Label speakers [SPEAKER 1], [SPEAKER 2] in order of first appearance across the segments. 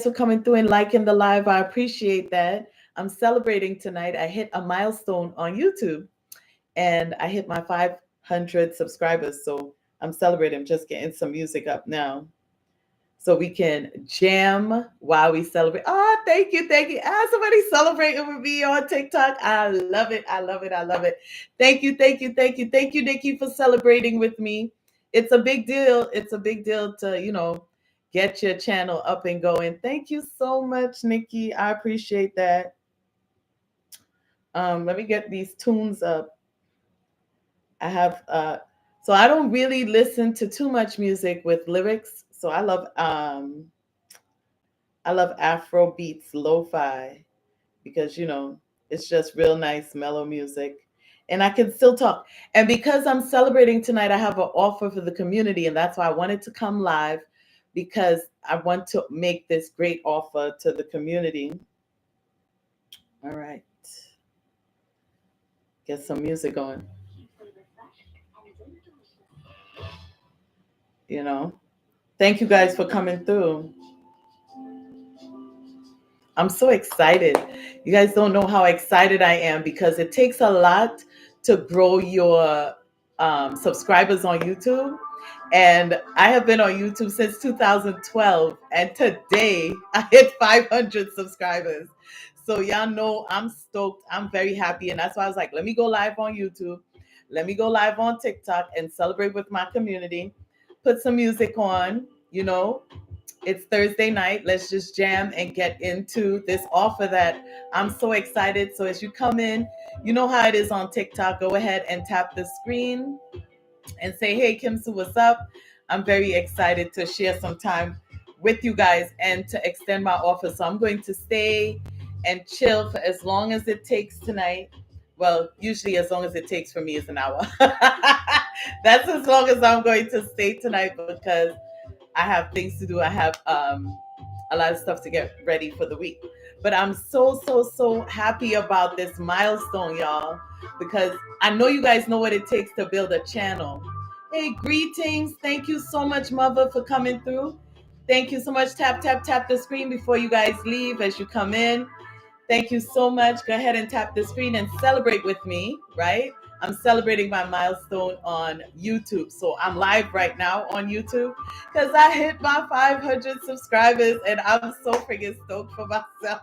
[SPEAKER 1] for coming through and liking the live. I appreciate that. I'm celebrating tonight. I hit a milestone on YouTube and I hit my 500 subscribers. So I'm celebrating. I'm just getting some music up now so we can jam while we celebrate. Oh, thank you. Thank you. Ah, somebody celebrating with me on TikTok. I love it. I love it. I love it. Thank you. Thank you. Thank you. Thank you, Nikki, for celebrating with me. It's a big deal. It's a big deal to, get your channel up and going. Thank you so much, Nikki. I appreciate that. Let me get these tunes up. I have so I don't really listen to too much music with lyrics. So I love Afro beats, lo-fi, because it's just real nice mellow music. And I can still talk. And because I'm celebrating tonight, I have an offer for the community, and that's why I wanted to come live because I want to make this great offer to the community. All right. Get some music going. You know. Thank you guys for coming through. I'm so excited. You guys don't know how excited I am because it takes a lot to grow your subscribers on YouTube. And I have been on YouTube since 2012. And today I hit 500 subscribers. So y'all know I'm stoked. I'm very happy. And that's why I was like, let me go live on YouTube. Let me go live on TikTok and celebrate with my community. Put some music on, it's Thursday night. Let's just jam and get into this offer that I'm so excited. So as you come in, you know how it is on TikTok. Go ahead and tap the screen and say, hey, Kim Sue, what's up? I'm very excited to share some time with you guys and to extend my offer. So I'm going to stay and chill for as long as it takes tonight. Well, usually as long as it takes for me is an hour. That's as long as I'm going to stay tonight because I have things to do. I have a lot of stuff to get ready for the week. But I'm so, so, so happy about this milestone, y'all, because I know you guys know what it takes to build a channel. Hey, greetings. Thank you so much, Mother, for coming through. Thank you so much. Tap, tap, tap the screen before you guys leave as you come in. Thank you so much. Go ahead and tap the screen and celebrate with me, right? I'm celebrating my milestone on YouTube. So I'm live right now on YouTube because I hit my 500 subscribers and I'm so freaking stoked for myself.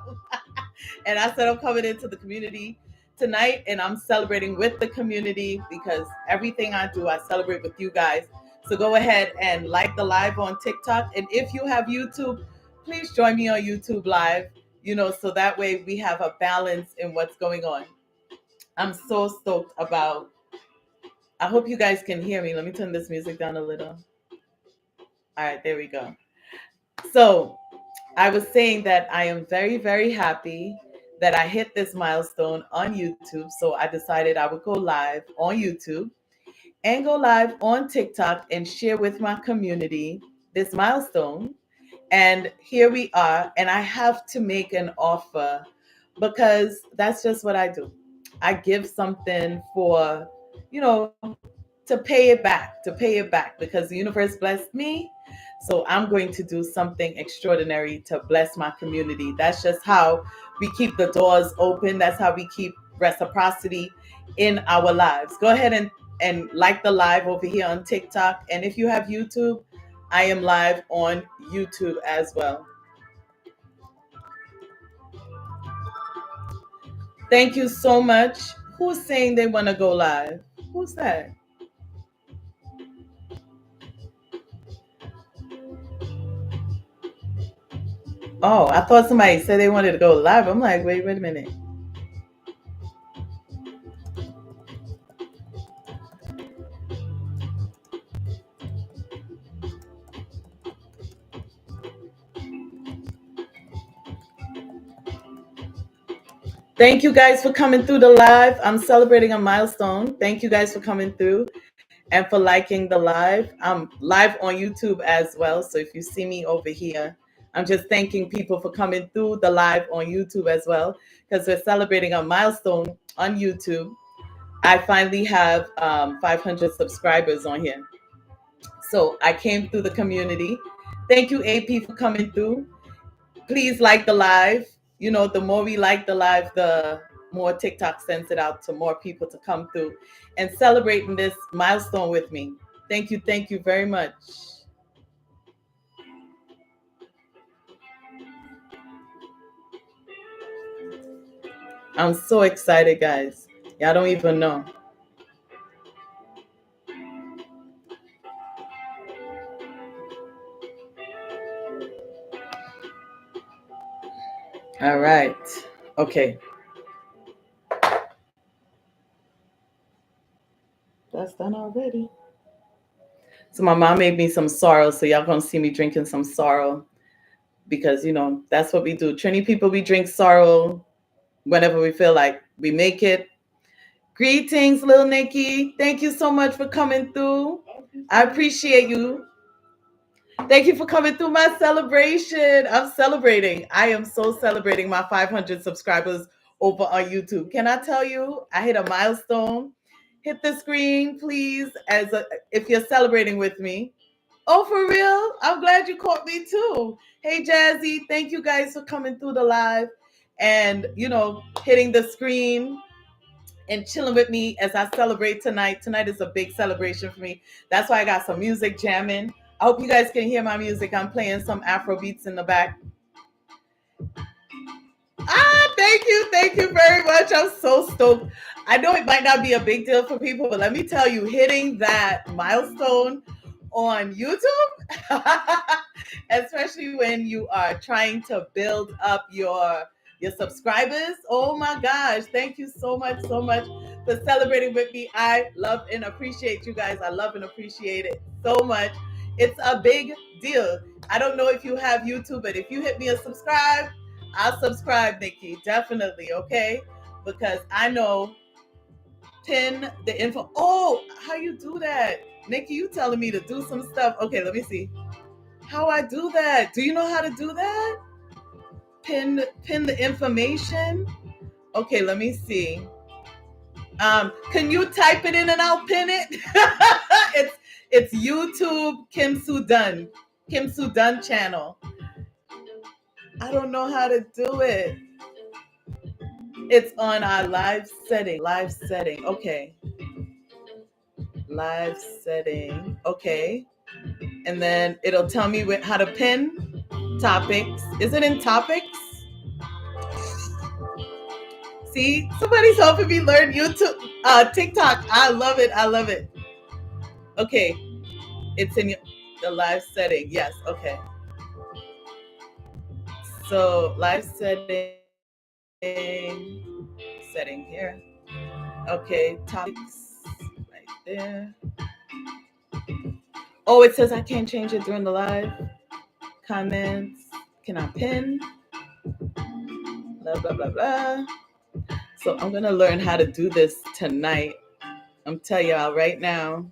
[SPEAKER 1] And I said I'm coming into the community tonight and I'm celebrating with the community because everything I do, I celebrate with you guys. So go ahead and like the live on TikTok. And if you have YouTube, please join me on YouTube Live, so that way we have a balance in what's going on. I'm so stoked about. I hope you guys can hear me. Let me turn this music down a little. All right, there we go. So I was saying that I am very, very happy that I hit this milestone on YouTube. So I decided I would go live on YouTube and go live on TikTok and share with my community this milestone. And here we are. And I have to make an offer because that's just what I do. I give something for, to pay it back because the universe blessed me. So I'm going to do something extraordinary to bless my community. That's just how we keep the doors open. That's how we keep reciprocity in our lives. Go ahead and like the live over here on TikTok. And if you have YouTube, I am live on YouTube as well. Thank you so much. Who's saying they want to go live? Who's that? Oh, I thought somebody said they wanted to go live. I'm like, wait a minute. Thank you guys for coming through the live. I'm celebrating a milestone. Thank you guys for coming through and for liking the live. I'm live on YouTube as well. So if you see me over here, I'm just thanking people for coming through the live on YouTube as well because we're celebrating a milestone on YouTube. I finally have 500 subscribers on here. So I came through the community. Thank you, AP, for coming through. Please like the live. You know, the more we like the live, the more TikTok sends it out to more people to come through and celebrating this milestone with me. Thank you very much. I'm so excited, guys. Y'all don't even know. All right. Okay. That's done already. So my mom made me some sorrel. So y'all gonna see me drinking some sorrel because you know that's what we do. Trini people, we drink sorrel whenever we feel like we make it. Greetings, little Nikki. Thank you so much for coming through. I appreciate you. Thank you for coming through my celebration. I'm celebrating. I am so celebrating my 500 subscribers over on YouTube. Can I tell you, I hit a milestone. Hit the screen, please, if you're celebrating with me. Oh, for real? I'm glad you caught me too. Hey, Jazzy, thank you guys for coming through the live and, you know, hitting the screen and chilling with me as I celebrate tonight. Tonight is a big celebration for me. That's why I got some music jamming. I hope you guys can hear my music. I'm playing some Afro beats in the back. Thank you very much. I'm so stoked. I know it might not be a big deal for people, but let me tell you, hitting that milestone on YouTube, especially when you are trying to build up your subscribers. Oh my gosh, thank you so much for celebrating with me. I love and appreciate you guys. I love and appreciate it so much. It's a big deal. I don't know if you have YouTube, but if you hit me a subscribe, I'll subscribe, Nikki. Definitely, okay? Because I know pin the info. Oh, how you do that? Nikki, you telling me to do some stuff. Okay, let me see. How I do that? Do you know how to do that? Pin the information. Okay, let me see. Can you type it in and I'll pin it? it's YouTube Kim Sudan. Kim Sudan channel. I don't know how to do it. It's on our live setting. Live setting. Okay. Live setting. Okay. And then it'll tell me how to pin topics. Is it in topics? See, somebody's helping me learn YouTube, TikTok. I love it. I love it. Okay. It's in the live setting. Yes. Okay. So live setting here. Okay. Topics right there. Oh, it says I can't change it during the live. Comments. Can I pin? Blah, blah, blah, blah. So I'm going to learn how to do this tonight. I'm telling y'all right now.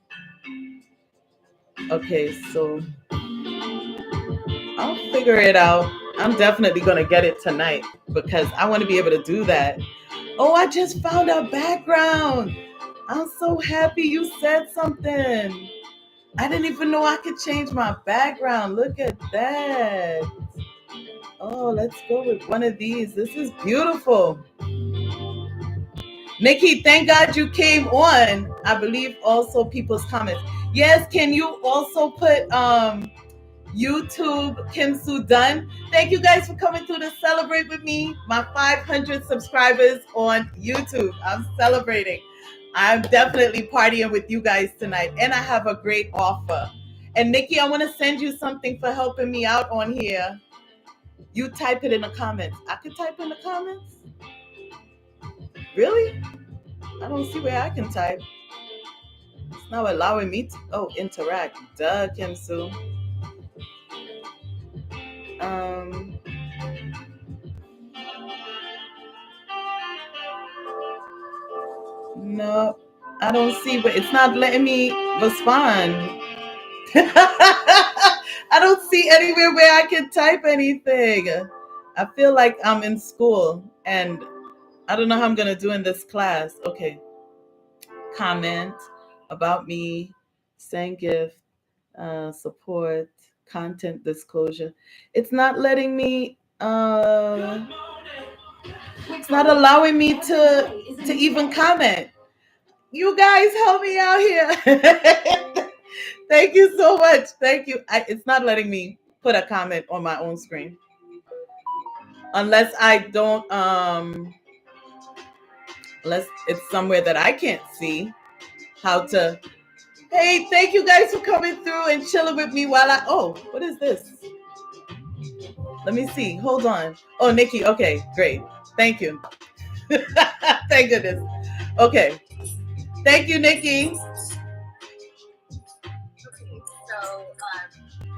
[SPEAKER 1] Okay, so I'll figure it out. I'm definitely going to get it tonight because I want to be able to do that. Oh, I just found a background. I'm so happy you said something. I didn't even know I could change my background. Look at that. Oh, let's go with one of these. This is beautiful. Nikki, thank God you came on. I believe also people's comments. Yes, can you also put YouTube Kim Sudan? Thank you guys for coming through to celebrate with me. My 500 subscribers on YouTube. I'm celebrating. I'm definitely partying with you guys tonight. And I have a great offer. And Nikki, I want to send you something for helping me out on here. You type it in the comments. I could type in the comments? Really? I don't see where I can type. It's not allowing me to interact. Duh, Kim Sue. No, I don't see, but it's not letting me respond. I don't see anywhere where I can type anything. I feel like I'm in school and I don't know how I'm gonna do in this class. Okay. Comment about me, send gift, support, content disclosure. It's not letting me Uh, it's not allowing me to even comment. You guys help me out here. Thank you so much. Thank you. It's not letting me put a comment on my own screen unless I don't unless it's somewhere that I can't see how to. Hey, thank you guys for coming through and chilling with me while what is this? Let me see. Hold on. Oh, Nikki. Okay, great. Thank you. Thank goodness. Okay. Thank you, Nikki.
[SPEAKER 2] So,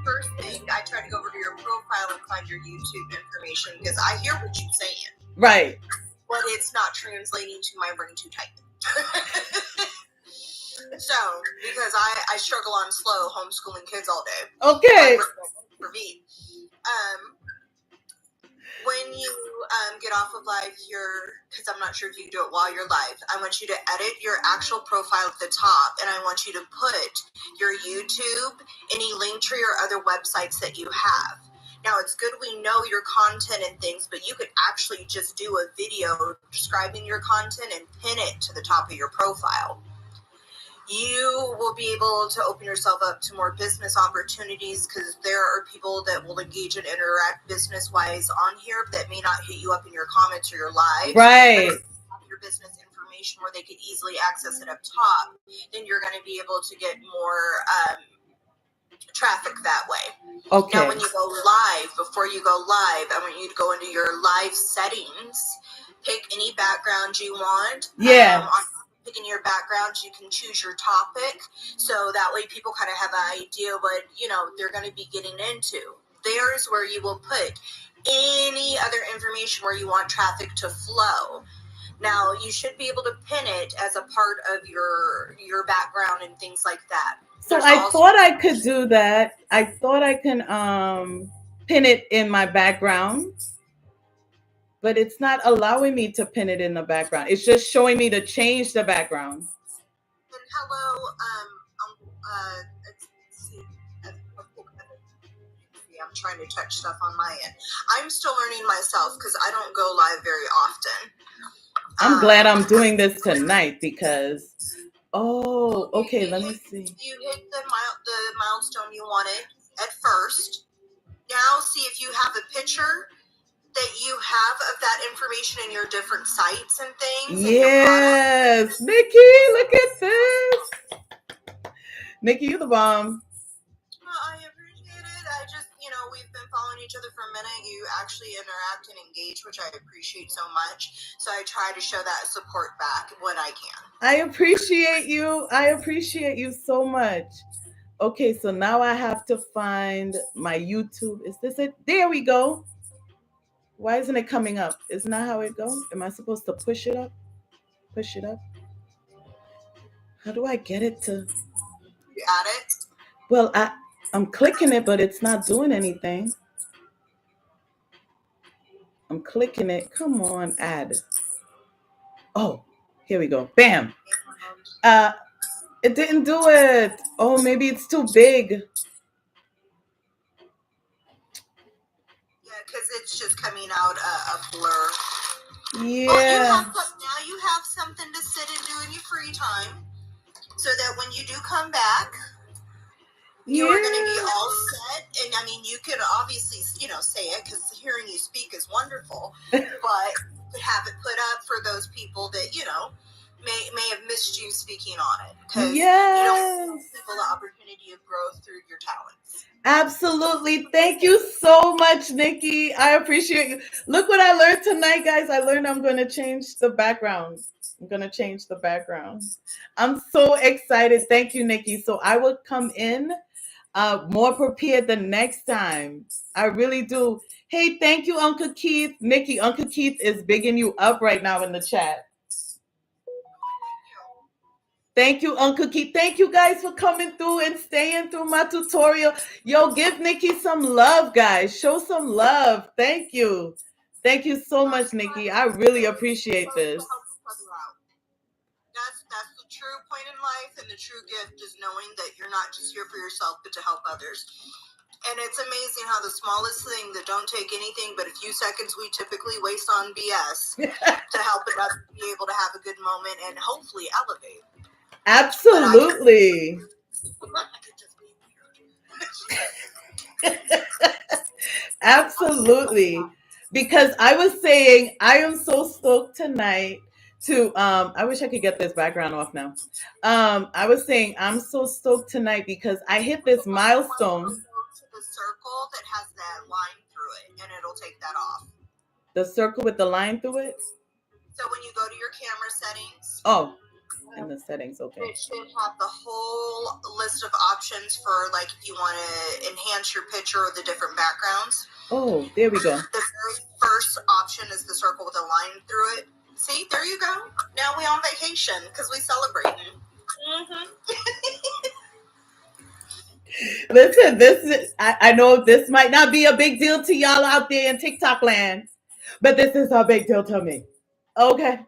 [SPEAKER 2] first thing, I try to go over to your profile and find your YouTube information because I hear what you're saying.
[SPEAKER 1] Right.
[SPEAKER 2] But it's not translating to my brain to type. So, because I struggle on slow homeschooling kids all day.
[SPEAKER 1] Okay.
[SPEAKER 2] For me. When you get off of live here, because I'm not sure if you do it while you're live, I want you to edit your actual profile at the top, and I want you to put your YouTube, any link to your other websites that you have. Now, it's good we know your content and things, but you could actually just do a video describing your content and pin it to the top of your profile. You will be able to open yourself up to more business opportunities because there are people that will engage and interact business-wise on here that may not hit you up in your comments or your lives.
[SPEAKER 1] Right.
[SPEAKER 2] Your business information where they could easily access it up top, then you're going to be able to get more traffic that way.
[SPEAKER 1] Okay.
[SPEAKER 2] Now, when you go live, before you go live, I want you to go into your live settings, pick any background you want.
[SPEAKER 1] Yeah.
[SPEAKER 2] Picking your background, you can choose your topic, so that way people kind of have an idea what they're going to be getting into. There's where you will put any other information where you want traffic to flow. Now, you should be able to pin it as a part of your background and things like that.
[SPEAKER 1] So I thought I could do that. I thought I can pin it in my background, but it's not allowing me to pin it in the background. It's just showing me to change the background.
[SPEAKER 2] And hello, let's see. I'm trying to touch stuff on my end. I'm still learning myself because I don't go live very often.
[SPEAKER 1] I'm glad I'm doing this tonight because, okay, let me see.
[SPEAKER 2] You hit the milestone you wanted at first. Now see if you have a picture that you have of that information in your different sites and things.
[SPEAKER 1] Yes, Nikki, look at this. Nikki, you're the bomb.
[SPEAKER 2] I appreciate it. I just, we've been following each other for a minute. You actually interact and engage, which I appreciate so much. So I try to show that support back when I can.
[SPEAKER 1] I appreciate you. I appreciate you so much. Okay, so now I have to find my YouTube. Is this it? There we go. Why isn't it coming up? Isn't that how it goes? Am I supposed to push it up? Push it up? How do I get it to?
[SPEAKER 2] You add it?
[SPEAKER 1] Well, I'm clicking it, but it's not doing anything. I'm clicking it. Come on, add. Oh, here we go. Bam. It didn't do it. Oh, maybe it's too big.
[SPEAKER 2] Yeah, because it's just coming out a blur.
[SPEAKER 1] Yeah.
[SPEAKER 2] Well, now you have something to sit and do in your free time, so that when you do come back, you're going to be all set. And I mean, you could obviously, say it because hearing you speak is wonderful, but have it put up for those people that, may have missed you speaking on it. Because you don't give people the opportunity of growth through your talents.
[SPEAKER 1] Absolutely. Thank you so much, Nikki. I appreciate you. Look what I learned tonight, guys. I learned I'm going to change the background. I'm so excited. Thank you, Nikki. So I will come in more prepared the next time. I really do. Hey, thank you, Uncle Keith. Nikki, Uncle Keith is bigging you up right now in the chat. Thank you, Uncle Keith. Thank you guys for coming through and staying through my tutorial. Yo, give Nikki some love, guys. Show some love. Thank you. Thank you so much, Nikki. I really appreciate this.
[SPEAKER 2] That's the true point in life, and the true gift is knowing that you're not just here for yourself, but to help others. And it's amazing how the smallest thing that don't take anything but a few seconds we typically waste on BS to help us be able to have a good moment and hopefully elevate.
[SPEAKER 1] Absolutely. Absolutely. Because I was saying, I am so stoked tonight to I wish I could get this background off now. I was saying I'm so stoked tonight because I hit this milestone.
[SPEAKER 2] To the circle that has that line through it, and it'll take that off.
[SPEAKER 1] The circle with the line through it?
[SPEAKER 2] So when you go to your camera settings.
[SPEAKER 1] Oh, in the settings, okay.
[SPEAKER 2] It should have the whole list of options for, like, if you want to enhance your picture or the different backgrounds.
[SPEAKER 1] Oh, there we go.
[SPEAKER 2] The very first option is the circle with a line through it. See, there you go. Now we on vacation because we celebrating. Mm-hmm.
[SPEAKER 1] Listen, this is, I know this might not be a big deal to y'all out there in TikTok land, but this is a big deal to me. Okay.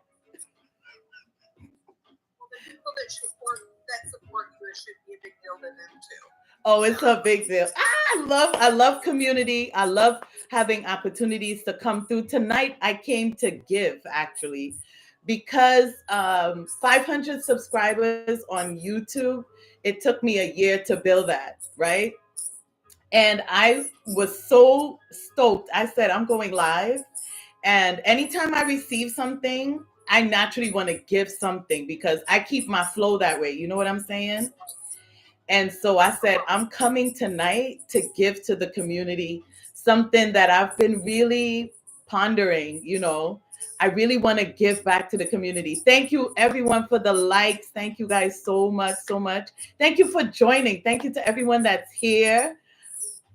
[SPEAKER 2] People that support you, it should be a big deal to them too.
[SPEAKER 1] Oh, it's a big deal. I love community. I love having opportunities to come through. Tonight I came to give, actually, because 500 subscribers on YouTube, it took me a year to build that, right? And I was so stoked. I said, I'm going live. And anytime I receive something, I naturally want to give something because I keep my flow that way. You know what I'm saying? And so I said, I'm coming tonight to give to the community something that I've been really pondering, you know. I really want to give back to the community. Thank you, everyone, for the likes. Thank you guys so much, so much. Thank you for joining. Thank you to everyone that's here.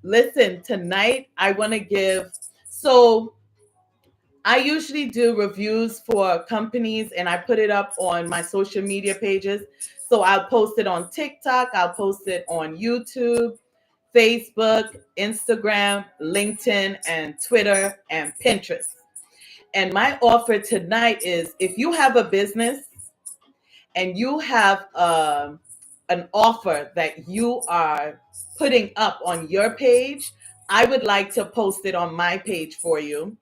[SPEAKER 1] Listen, tonight I want to give. So I usually do reviews for companies and I put it up on my social media pages. So I'll post it on TikTok, I'll post it on YouTube, Facebook, Instagram, LinkedIn, and Twitter, and Pinterest. And my offer tonight is if you have a business and you have an offer that you are putting up on your page, I would like to post it on my page for you.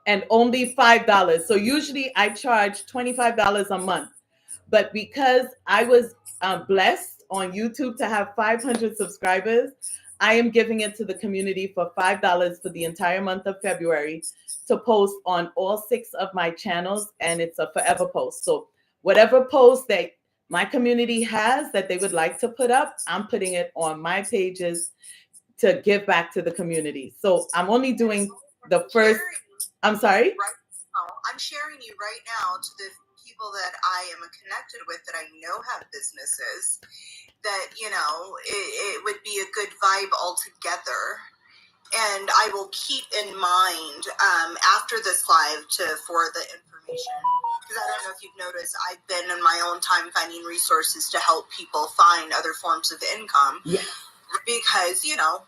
[SPEAKER 1] And only $5. So usually I charge $25 a month. But because I was blessed on YouTube to have 500 subscribers, I am giving it to the community for $5 for the entire month of February to post on all 6 of my channels. And it's a forever post. So whatever post that my community has that they would like to put up, I'm putting it on my pages to give back to the community. So I'm only doing the first. I'm sorry?
[SPEAKER 2] Right now, I'm sharing you right now to the people that I am connected with that I know have businesses that, you know, it would be a good vibe altogether. And I will keep in mind after this live for the information. Because I don't know if you've noticed, I've been in my own time finding resources to help people find other forms of income.
[SPEAKER 1] Yes.
[SPEAKER 2] Because, you know,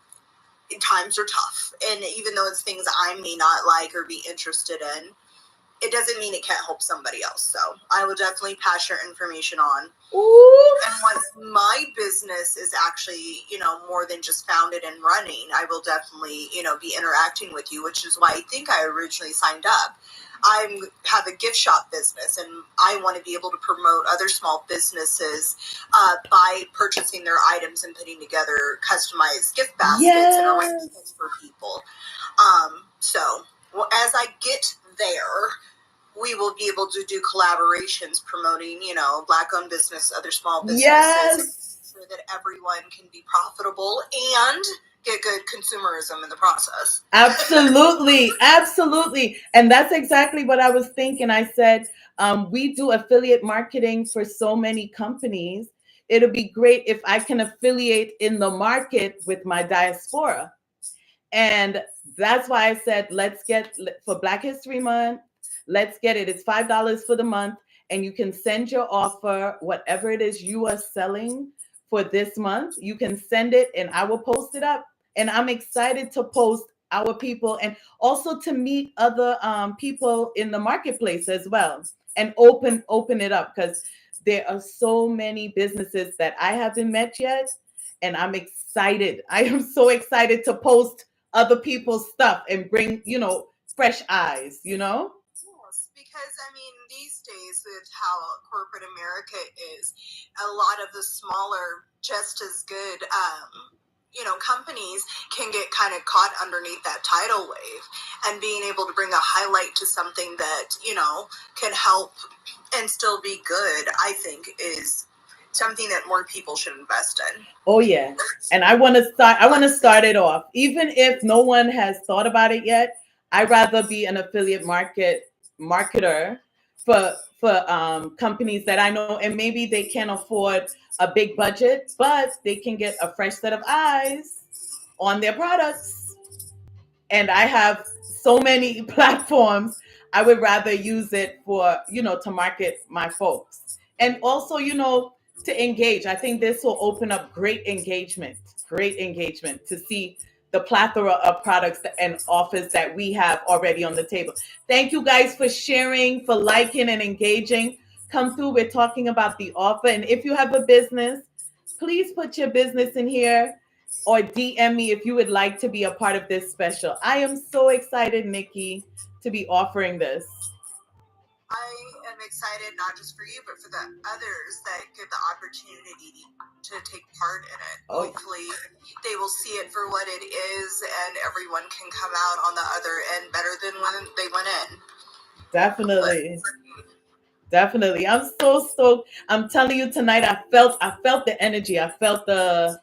[SPEAKER 2] times are tough, and even though it's things I may not like or be interested in, it doesn't mean it can't help somebody else. So I will definitely pass your information on.
[SPEAKER 1] Ooh.
[SPEAKER 2] And once my business is actually, you know, more than just founded and running, I will definitely, you know, be interacting with you, which is why I think I originally signed up. I have a gift shop business, and I want to be able to promote other small businesses by purchasing their items and putting together customized gift baskets and arrangements for people. So as I get there, we will be able to do collaborations promoting, you know, Black-owned business, other small businesses, so that everyone can be profitable and get good consumerism in the process.
[SPEAKER 1] Absolutely. Absolutely. And that's exactly what I was thinking. I said, we do affiliate marketing for so many companies. It'll be great if I can affiliate in the market with my diaspora. And that's why I said, let's get for Black History Month. Let's get it. It's $5 for the month. And you can send your offer, whatever it is you are selling for this month. You can send it and I will post it up. And I'm excited to post our people and also to meet other people in the marketplace as well and open it up, because there are so many businesses that I haven't met yet. and I'm excited. I am so excited to post other people's stuff and bring, fresh eyes,
[SPEAKER 2] Yes, because I mean, these days with how corporate America is, a lot of the smaller, just as good, companies can get kind of caught underneath that tidal wave, and being able to bring a highlight to something that can help and still be good, I think is something that more people should invest in.
[SPEAKER 1] Oh yeah. And I want to start it off. Even if no one has thought about it yet, I'd rather be an affiliate marketer for companies that I know, and maybe they can't afford a big budget, but they can get a fresh set of eyes on their products. And I have so many platforms. I would rather use it for, to market my folks. And also, to engage. I think this will open up great engagement to see the plethora of products and offers that we have already on the table. Thank you guys for sharing, for liking and engaging. Come through. We're talking about the offer. And if you have a business, please put your business in here or DM me if you would like to be a part of this special. I am so excited, Nikki, to be offering this.
[SPEAKER 2] I am excited not just for you, but for the others that get the opportunity to take part in it.
[SPEAKER 1] Oh.
[SPEAKER 2] Hopefully they will see it for what it is, and everyone can come out on the other end better than when they went in.
[SPEAKER 1] Definitely. I'm so stoked. I'm telling you tonight, I felt the energy. I felt the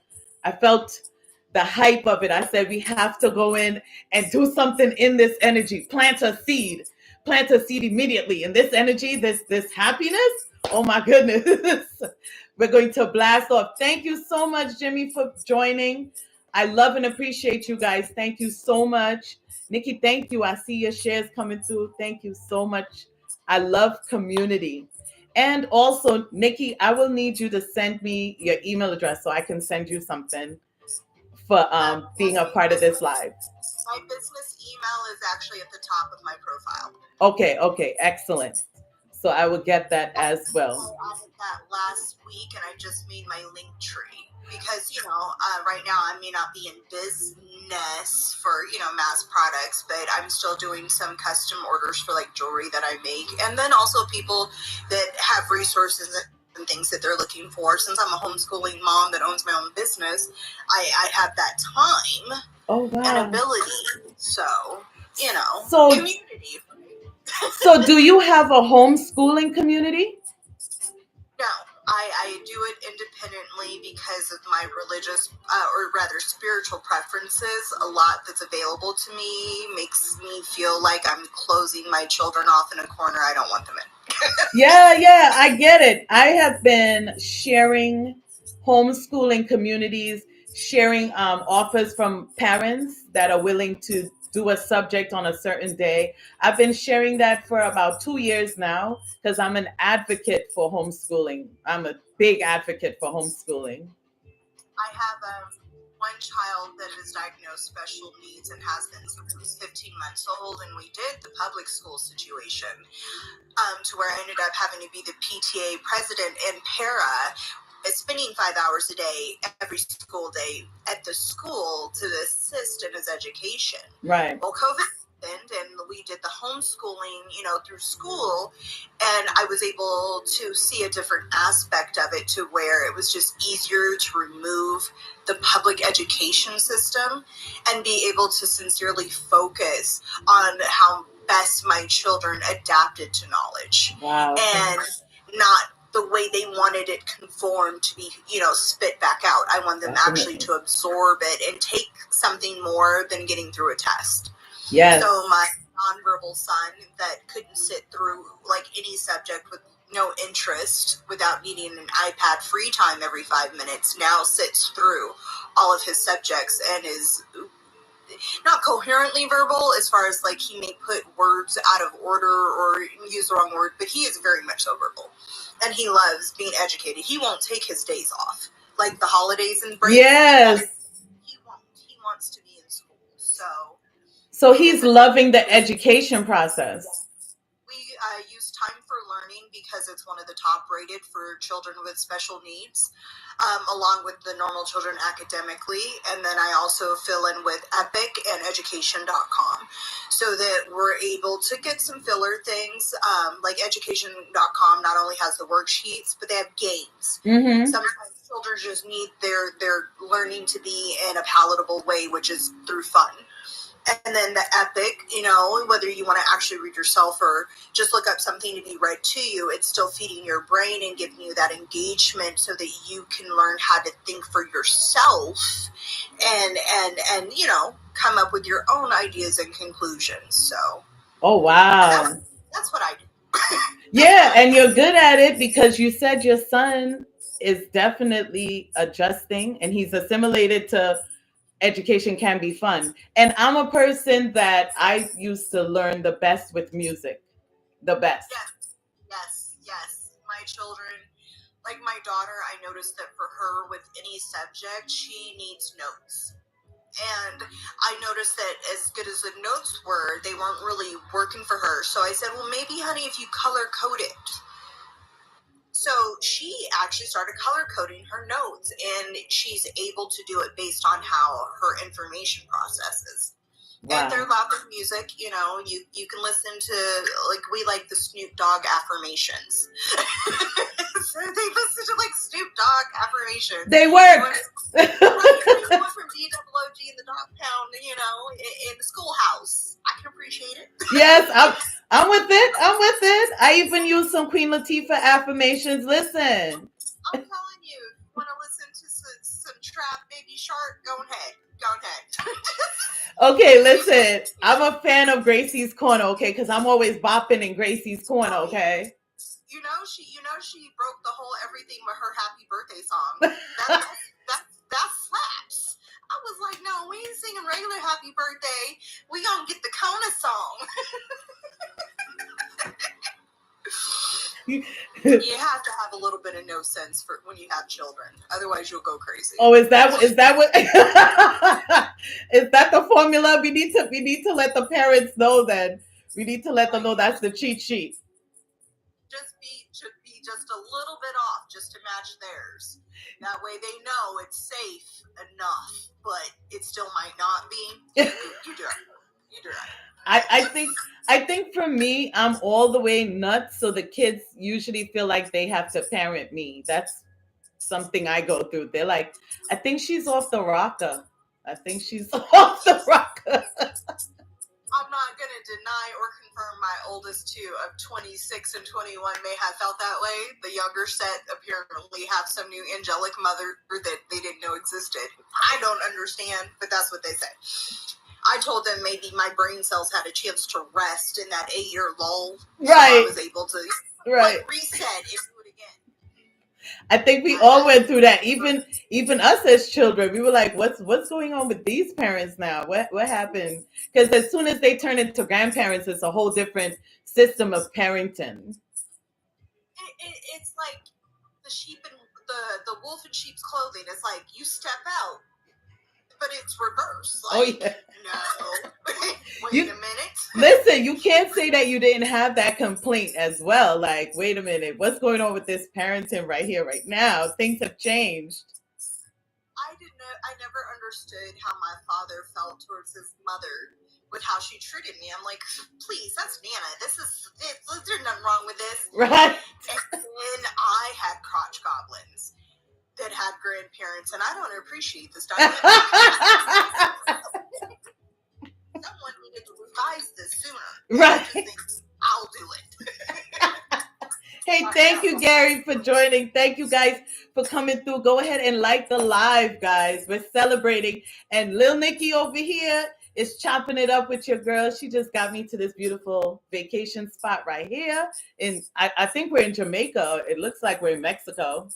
[SPEAKER 1] hype of it. I said, we have to go in and do something in this energy. Plant a seed immediately. And this energy, this happiness, oh my goodness. We're going to blast off. Thank you so much, Jimmy, for joining. I love and appreciate you guys. Thank you so much. Nikki, thank you. I see your shares coming through. Thank you so much. I love community. And also, Nikki, I will need you to send me your email address so I can send you something for being a part of this live.
[SPEAKER 2] My business email is actually at the top of my profile.
[SPEAKER 1] Okay, excellent. So I will get that as well.
[SPEAKER 2] I added that last week, and I just made my link tree because right now I may not be in business for mass products, but I'm still doing some custom orders for like jewelry that I make, and then also people that have resources and things that they're looking for. Since I'm a homeschooling mom that owns my own business, I have that time and ability. So community.
[SPEAKER 1] So do you have a homeschooling community?
[SPEAKER 2] No, I do it independently because of my religious, or rather spiritual preferences. A lot that's available to me makes me feel like I'm closing my children off in a corner I don't want them in.
[SPEAKER 1] Yeah, I get it. I have been sharing homeschooling communities, sharing offers from parents that are willing to do a subject on a certain day. I've been sharing that for about 2 years now because I'm an advocate for homeschooling. I'm a big advocate for homeschooling.
[SPEAKER 2] I have one child that is diagnosed special needs and has been since he was 15 months old, and we did the public school situation to where I ended up having to be the PTA president and para, spending 5 hours a day every school day at the school to assist in his education.
[SPEAKER 1] Right.
[SPEAKER 2] Well, COVID happened, and we did the homeschooling, through school, and I was able to see a different aspect of it to where it was just easier to remove the public education system and be able to sincerely focus on how best my children adapted to knowledge.
[SPEAKER 1] Wow.
[SPEAKER 2] And not the way they wanted it conformed to be, spit back out. I want them actually to absorb it and take something more than getting through a test.
[SPEAKER 1] Yes.
[SPEAKER 2] So my nonverbal son that couldn't sit through like any subject with no interest without needing an iPad free time every 5 minutes now sits through all of his subjects and is not coherently verbal as far as like he may put words out of order or use the wrong word, but he is very much so verbal. And he loves being educated. He won't take his days off. Like the holidays and breaks.
[SPEAKER 1] Yes.
[SPEAKER 2] He won't. He wants to be in school.
[SPEAKER 1] So he's loving the education process.
[SPEAKER 2] We use time for learning because because it's one of the top rated for children with special needs, along with the normal children academically. And then I also fill in with Epic and education.com so that we're able to get some filler things. Like education.com not only has the worksheets, but they have games.
[SPEAKER 1] Mm-hmm.
[SPEAKER 2] Sometimes children just need their learning to be in a palatable way, which is through fun. And then the Epic, whether you want to actually read yourself or just look up something to be read to you, it's still feeding your brain and giving you that engagement so that you can learn how to think for yourself and come up with your own ideas and conclusions. So,
[SPEAKER 1] oh wow,
[SPEAKER 2] that's what I do.
[SPEAKER 1] Yeah, and you're good at it because you said your son is definitely adjusting and he's assimilated to education can be fun. And I'm a person that I used to learn the best with music. The best.
[SPEAKER 2] Yes. My children, like my daughter, I noticed that for her with any subject, she needs notes. And I noticed that as good as the notes were, they weren't really working for her. So I said, well, maybe, honey, if you color code it. So she actually started color coding her notes, and she's able to do it based on how her information processes. Wow. And they're loud with music, you can listen to, like, we like the Snoop Dogg affirmations. So they listen to, like, Snoop Dogg affirmations.
[SPEAKER 1] They work.
[SPEAKER 2] From DOOG in the dog pound, in the schoolhouse. I can appreciate it.
[SPEAKER 1] Yes, I'm with it. I even use some Queen Latifah affirmations. Listen.
[SPEAKER 2] I'm telling you, if you want to listen to some trap Baby Shark, go ahead.
[SPEAKER 1] Okay, listen. I'm a fan of Gracie's Corner, okay? Because I'm always bopping in Gracie's Corner, okay?
[SPEAKER 2] She broke the whole everything but her happy birthday song. That slaps. I was like, no, we ain't singing regular happy birthday. We gonna get the Kona song. You have to have a little bit of no sense for when you have children. Otherwise, you'll go crazy.
[SPEAKER 1] Oh, is that what? Is that the formula? We need to let the parents know that. We need to let them know that's the cheat sheet.
[SPEAKER 2] Should be just a little bit off, just to match theirs. That way, they know it's safe enough, but it still might not be. You do it.
[SPEAKER 1] I think for me, I'm all the way nuts. So the kids usually feel like they have to parent me. That's something I go through. They're like, I think she's off the rocker.
[SPEAKER 2] I'm not going to deny or confirm my oldest two of 26 and 21 may have felt that way. The younger set apparently have some new angelic mother that they didn't know existed. I don't understand, but that's what they say. I told them maybe my brain cells had a chance to rest in that 8-year lull.
[SPEAKER 1] Right.
[SPEAKER 2] So I was able to reset and do it again.
[SPEAKER 1] I think we all went through that. Even us as children, we were like, what's going on with these parents now? What happened? Because as soon as they turn into grandparents, it's a whole different system of parenting.
[SPEAKER 2] It's like the sheep and the wolf in sheep's clothing. It's like you step out, but it's reverse. Like, no. Wait a minute.
[SPEAKER 1] Listen, you can't say that you didn't have that complaint as well. Like, wait a minute, what's going on with this parenting right here, right now? Things have changed.
[SPEAKER 2] I never understood how my father felt towards his mother with how she treated me. I'm like, please, that's Nana. There's nothing wrong with this.
[SPEAKER 1] Right.
[SPEAKER 2] And then I had crotch goblins that had grandparents, and I don't appreciate this dynamic. Someone needed to revise this sooner.
[SPEAKER 1] Right.
[SPEAKER 2] I'll do it.
[SPEAKER 1] Hey, thank you, Gary, for joining. Thank you, guys, for coming through. Go ahead and like the live, guys. We're celebrating. And Lil Nikki over here is chopping it up with your girl. She just got me to this beautiful vacation spot right here. And I think we're in Jamaica. It looks like we're in Mexico.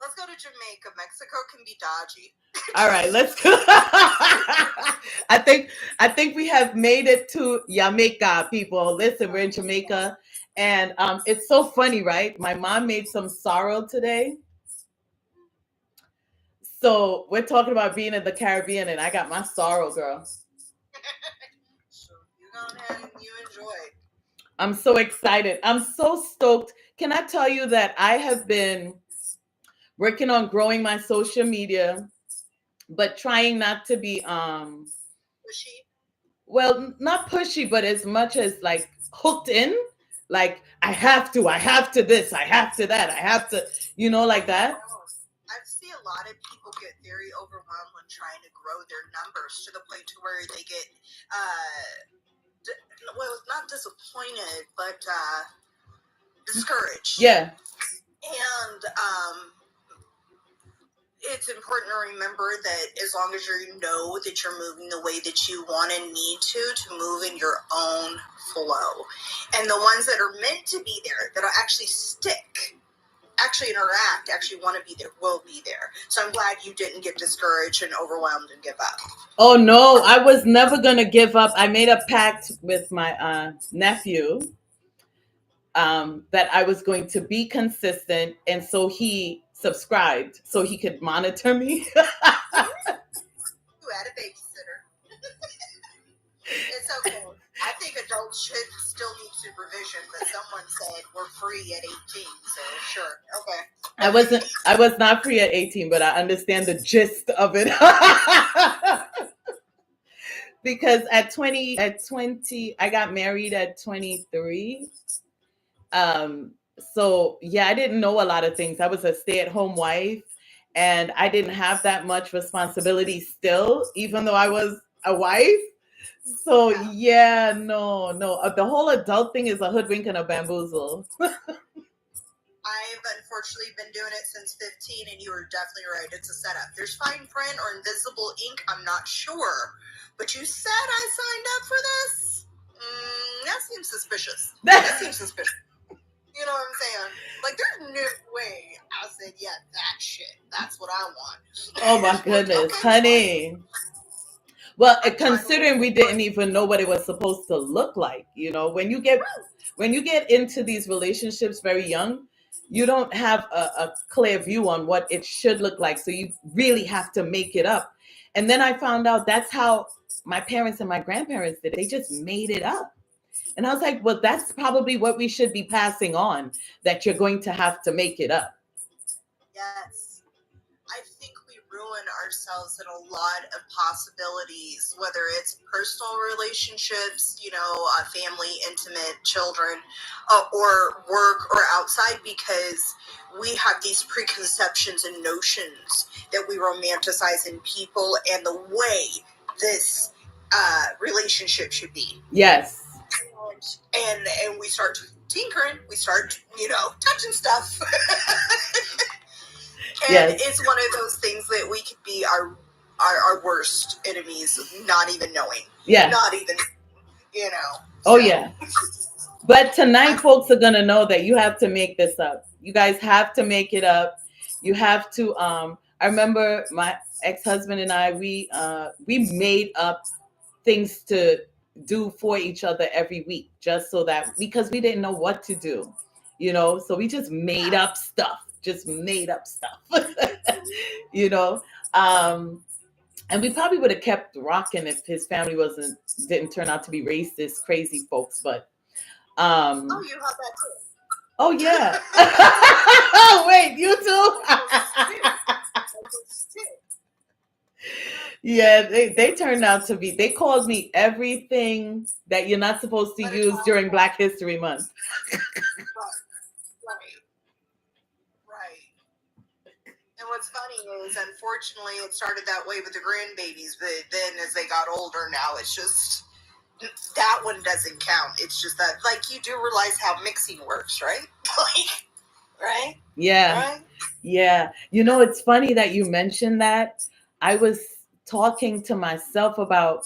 [SPEAKER 2] Let's go to Jamaica. Mexico can be dodgy.
[SPEAKER 1] All right, let's go. I think we have made it to Jamaica, people. Listen, we're in Jamaica. And it's so funny, right? My mom made some sorrel today. So we're talking about being in the Caribbean, and I got my sorrel, girl.
[SPEAKER 2] So you go ahead and you enjoy.
[SPEAKER 1] I'm so excited. I'm so stoked. Can I tell you that I have been working on growing my social media, but trying not to be
[SPEAKER 2] Pushy.
[SPEAKER 1] well, not pushy, but as much as like hooked in, like I have to this, I have to that, I have to, like that.
[SPEAKER 2] I see a lot of people get very overwhelmed when trying to grow their numbers to the point to where they get, not disappointed, but discouraged.
[SPEAKER 1] Yeah.
[SPEAKER 2] And it's important to remember that as long as you know that you're moving the way that you want and need to move in your own flow. And the ones that are meant to be there, that'll actually stick, actually interact, actually want to be there, will be there. So I'm glad you didn't get discouraged and overwhelmed and give up.
[SPEAKER 1] Oh no, I was never gonna give up. I made a pact with my nephew that I was going to be consistent, and so he subscribed so he could monitor me.
[SPEAKER 2] You had a babysitter. It's okay. I think adults should still need supervision, but someone said we're free at 18, so sure, okay.
[SPEAKER 1] I was not free at 18, but I understand the gist of it. Because at 20, I got married at 23. So yeah, I didn't know a lot of things. I was a stay-at-home wife, and I didn't have that much responsibility still, even though I was a wife. So yeah, no. The whole adult thing is a hoodwink and a bamboozle.
[SPEAKER 2] I've unfortunately been doing it since 15, and you were definitely right. It's a setup. There's fine print or invisible ink, I'm not sure. But you said I signed up for this? That seems suspicious. That seems suspicious. You know what I'm saying? Like, there's no way I said, yeah, that shit. That's what I want.
[SPEAKER 1] Oh my goodness, honey. Well, considering we didn't even know what it was supposed to look like, when you get into these relationships very young, you don't have a clear view on what it should look like. So you really have to make it up. And then I found out that's how my parents and my grandparents did it. They just made it up. And I was like, well, that's probably what we should be passing on, that you're going to have to make it up.
[SPEAKER 2] Yes. I think we ruin ourselves in a lot of possibilities, whether it's personal relationships, family, intimate, children, or work or outside, because we have these preconceptions and notions that we romanticize in people and the way this relationship should be.
[SPEAKER 1] Yes.
[SPEAKER 2] And we start tinkering, we start, touching stuff. And
[SPEAKER 1] yes.
[SPEAKER 2] It's one of those things that we could be our worst enemies, not even knowing.
[SPEAKER 1] Yeah.
[SPEAKER 2] Not even,
[SPEAKER 1] Oh, yeah. But tonight, folks are going to know that you have to make this up. You guys have to make it up. You have to, I remember my ex-husband and I, we made up things to do for each other every week, just so that, because we didn't know what to do, so we just made up stuff. And we probably would have kept rocking if his family didn't turn out to be racist, crazy folks. But
[SPEAKER 2] you have that too.
[SPEAKER 1] Oh yeah. Wait, you too? Yeah, they turned out to be. They called me everything that you're not supposed to use during Black History Month.
[SPEAKER 2] Right. And what's funny is, unfortunately, it started that way with the grandbabies, but then as they got older, now it's just that one doesn't count. It's just that, you do realize how mixing works, right? Right?
[SPEAKER 1] Yeah.
[SPEAKER 2] Right?
[SPEAKER 1] Yeah. It's funny that you mentioned that. I was talking to myself about,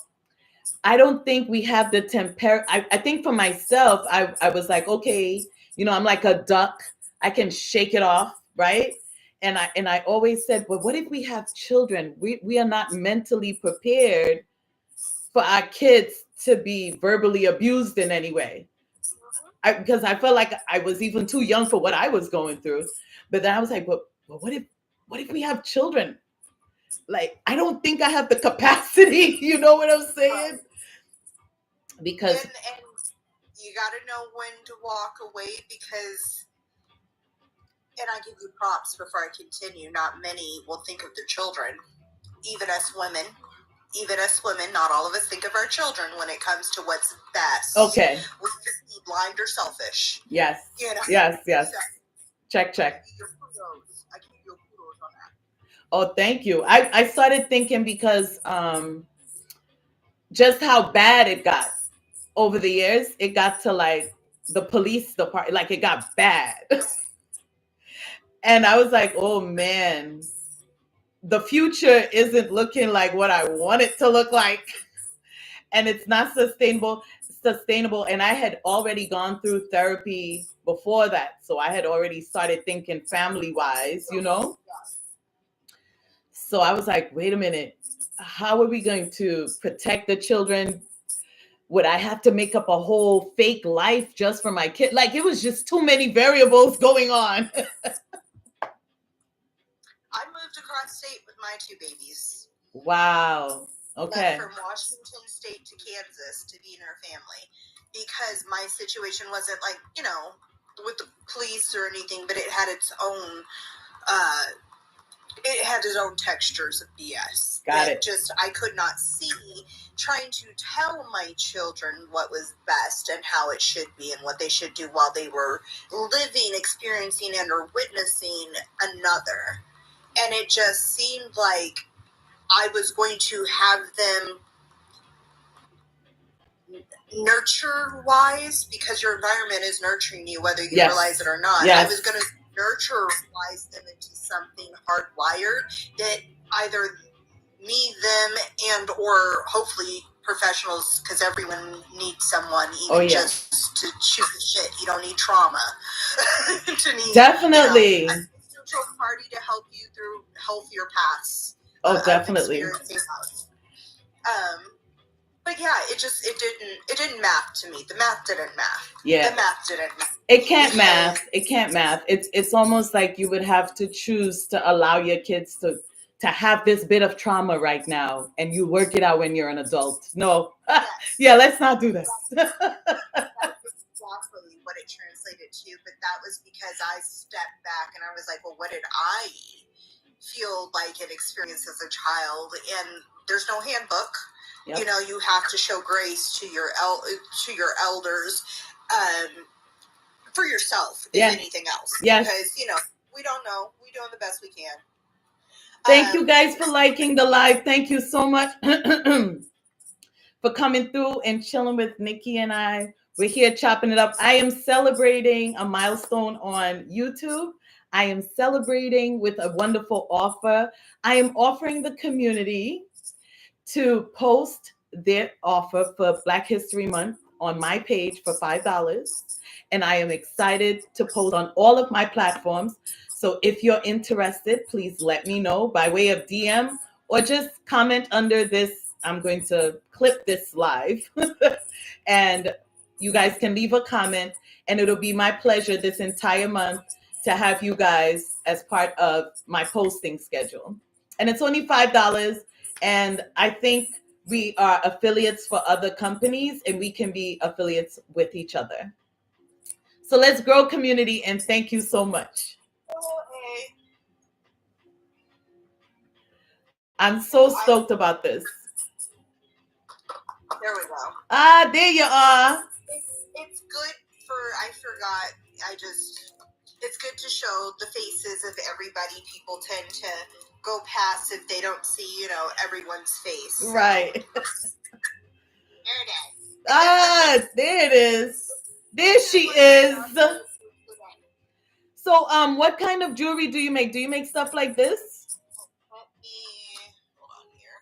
[SPEAKER 1] I don't think we have the temper. I think for myself, I was like, okay, I'm like a duck. I can shake it off, right? And I always said, well, what if we have children? We are not mentally prepared for our kids to be verbally abused in any way. Because I felt like I was even too young for what I was going through. But then I was like, but what if we have children? Like, I don't think I have the capacity. You know what I'm saying? Because
[SPEAKER 2] you got to know when to walk away because, and I give you props before I continue, not many will think of their children, even us women. Even us women, not all of us think of our children when it comes to what's best.
[SPEAKER 1] Okay.
[SPEAKER 2] We could be blind or selfish.
[SPEAKER 1] Yes.
[SPEAKER 2] You know?
[SPEAKER 1] Yes.
[SPEAKER 2] So,
[SPEAKER 1] Check.
[SPEAKER 2] I give you kudos on that.
[SPEAKER 1] Oh, thank you. I started thinking because just how bad it got over the years. It got to like the police department, like it got bad. And I was like, oh man, the future isn't looking like what I want it to look like. And it's not sustainable. And I had already gone through therapy before that. So I had already started thinking family wise, you know? So I was like, wait a minute, how are we going to protect the children? Would I have to make up a whole fake life just for my kid? Like it was just too many variables going on.
[SPEAKER 2] I moved across state with my two babies.
[SPEAKER 1] Wow. Okay.
[SPEAKER 2] Left from Washington State to Kansas to be in her family because my situation wasn't like, you know, with the police or anything, but it had its own textures of BS.
[SPEAKER 1] Got it.
[SPEAKER 2] Just I could not see trying to tell my children what was best and how it should be and what they should do while they were living, experiencing, and or witnessing another. And it just seemed like I was going to have them nurture-wise, because your environment is nurturing you whether you realize it or not. I was going to nurture-wise them into something hardwired that either me, them, and or hopefully professionals, because everyone needs someone, even just to shoot the shit. You don't need trauma to need
[SPEAKER 1] definitely
[SPEAKER 2] a neutral party to help you through healthier paths.
[SPEAKER 1] Definitely.
[SPEAKER 2] But yeah, it didn't math to me. The math didn't math.
[SPEAKER 1] Yeah.
[SPEAKER 2] The math didn't math.
[SPEAKER 1] It can't math. It's almost like you would have to choose to allow your kids to have this bit of trauma right now and you work it out when you're an adult. No. Yes. Yeah, let's not do that.
[SPEAKER 2] That's exactly what it translated to, but that was because I stepped back and I was like, well, what did I feel like and experience as a child? And there's no handbook. Yep. You know, you have to show grace to your elders for yourself, if anything else.
[SPEAKER 1] Yes.
[SPEAKER 2] Because, you know, we don't know. We're doing the best we can.
[SPEAKER 1] Thank you guys for liking the live. Thank you so much for coming through and chilling with Nikki and I. We're here chopping it up. I am celebrating a milestone on YouTube. I am celebrating with a wonderful offer. I am offering the community to post their offer for Black History Month on my page for $5. And I am excited to post on all of my platforms. So if you're interested, please let me know by way of DM or just comment under this. I'm going to clip this live and you guys can leave a comment and it'll be my pleasure this entire month to have you guys as part of my posting schedule. And it's only $5. And I think we are affiliates for other companies and we can be affiliates with each other. So let's grow community and thank you so much. I'm so stoked about this.
[SPEAKER 2] There we go.
[SPEAKER 1] Ah, there you are.
[SPEAKER 2] It's good it's good to show the faces of everybody. People tend to go past if they don't see, you know, everyone's face. So.
[SPEAKER 1] Right.
[SPEAKER 2] There it is.
[SPEAKER 1] Ah, there it is. There she is. So, what kind of jewelry do you make? Do you make stuff like this?
[SPEAKER 2] Let me hold on here.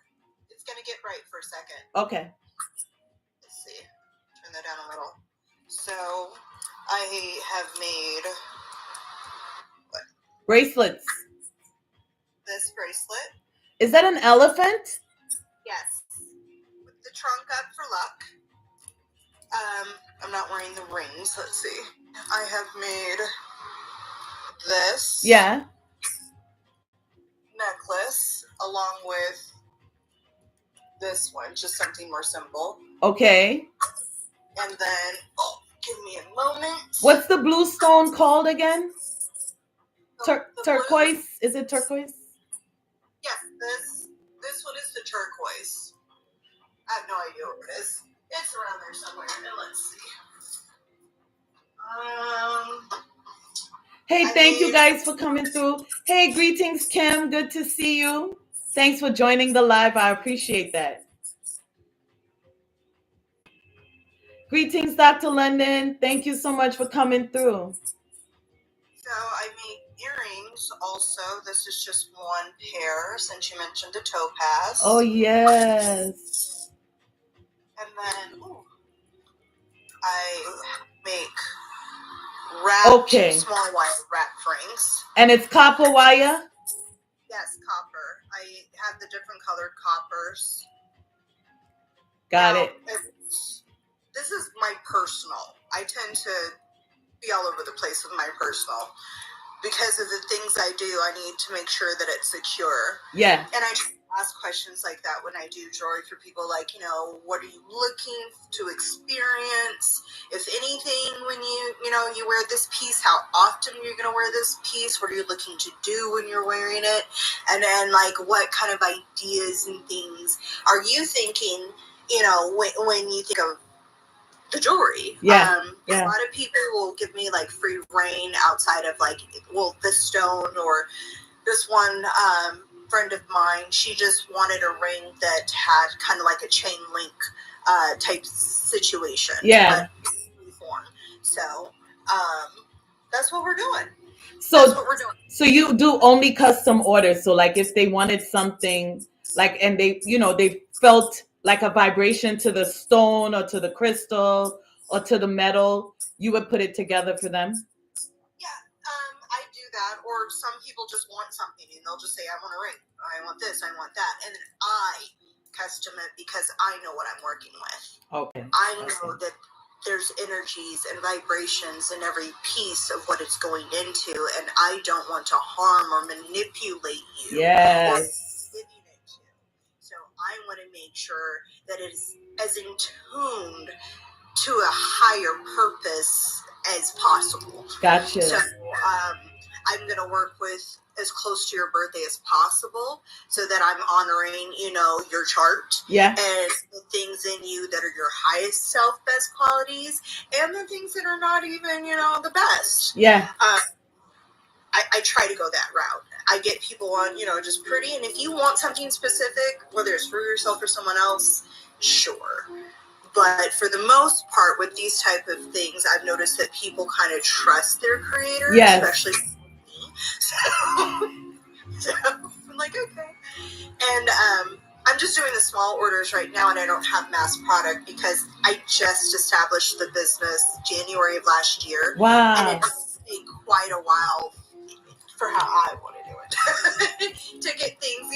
[SPEAKER 2] It's gonna get bright for a second.
[SPEAKER 1] Okay.
[SPEAKER 2] Let's see. Turn that down a little. So, I have made what?
[SPEAKER 1] Bracelets.
[SPEAKER 2] This bracelet.
[SPEAKER 1] Is that an elephant?
[SPEAKER 2] Yes. With the trunk up for luck. I'm not wearing the rings. Let's see. I have made this.
[SPEAKER 1] Yeah.
[SPEAKER 2] Necklace along with this one, just something more simple.
[SPEAKER 1] Okay.
[SPEAKER 2] And then moment.
[SPEAKER 1] What's the blue stone called again?
[SPEAKER 2] The
[SPEAKER 1] Turquoise?
[SPEAKER 2] blue-
[SPEAKER 1] Is it turquoise?
[SPEAKER 2] Yes, this one is the turquoise. I have no idea what it is. It's around there somewhere. And let's see.
[SPEAKER 1] Hey, thank you guys for coming through. Hey, greetings, Kim. Good to see you. Thanks for joining the live. I appreciate that. Greetings, Dr. London. Thank you so much for coming through.
[SPEAKER 2] So I made earrings also. This is just one pair since you mentioned the topaz.
[SPEAKER 1] Oh, yes.
[SPEAKER 2] And then I make small wire wrapped rings.
[SPEAKER 1] And it's copper wire?
[SPEAKER 2] Yes, copper. I have the different colored coppers.
[SPEAKER 1] Got it.
[SPEAKER 2] This is my personal. I tend to be all over the place with my personal. Because of the things I do, I need to make sure that it's secure.
[SPEAKER 1] Yeah.
[SPEAKER 2] And I ask questions like that when I do jewelry for people, like, what are you looking to experience? If anything, when you wear this piece, how often you're going to wear this piece? What are you looking to do when you're wearing it? And then, like, what kind of ideas and things are you thinking, when you think of the jewelry?
[SPEAKER 1] Yeah.
[SPEAKER 2] A lot of people will give me like free reign outside of this stone or this one friend of mine. She just wanted a ring that had kind of like a chain link type situation.
[SPEAKER 1] Yeah.
[SPEAKER 2] So that's what we're doing.
[SPEAKER 1] So you do only custom orders. So like if they wanted something and they felt like a vibration to the stone or to the crystal or to the metal, you would put it together for them?
[SPEAKER 2] Yeah, I do that. Or some people just want something and they'll just say, I want a ring. I want this. I want that. And then I custom it because I know what I'm working with.
[SPEAKER 1] Okay.
[SPEAKER 2] I know that there's energies and vibrations in every piece of what it's going into, and I don't want to harm or manipulate you.
[SPEAKER 1] Yes.
[SPEAKER 2] So I want to make sure that it's as in tuned to a higher purpose as possible.
[SPEAKER 1] Gotcha.
[SPEAKER 2] So I'm going to work with as close to your birthday as possible so that I'm honoring, your chart.
[SPEAKER 1] Yeah.
[SPEAKER 2] And the things in you that are your highest self best qualities and the things that are not even, the best.
[SPEAKER 1] Yeah.
[SPEAKER 2] I try to go that route. I get people on, just pretty. And if you want something specific, whether it's for yourself or someone else, sure. But for the most part, with these type of things, I've noticed that people kind of trust their creator, especially me. So I'm like, okay. And I'm just doing the small orders right now, and I don't have mass product because I just established the business January of last year.
[SPEAKER 1] Wow.
[SPEAKER 2] And it does take quite a while for how I want to do it to get things,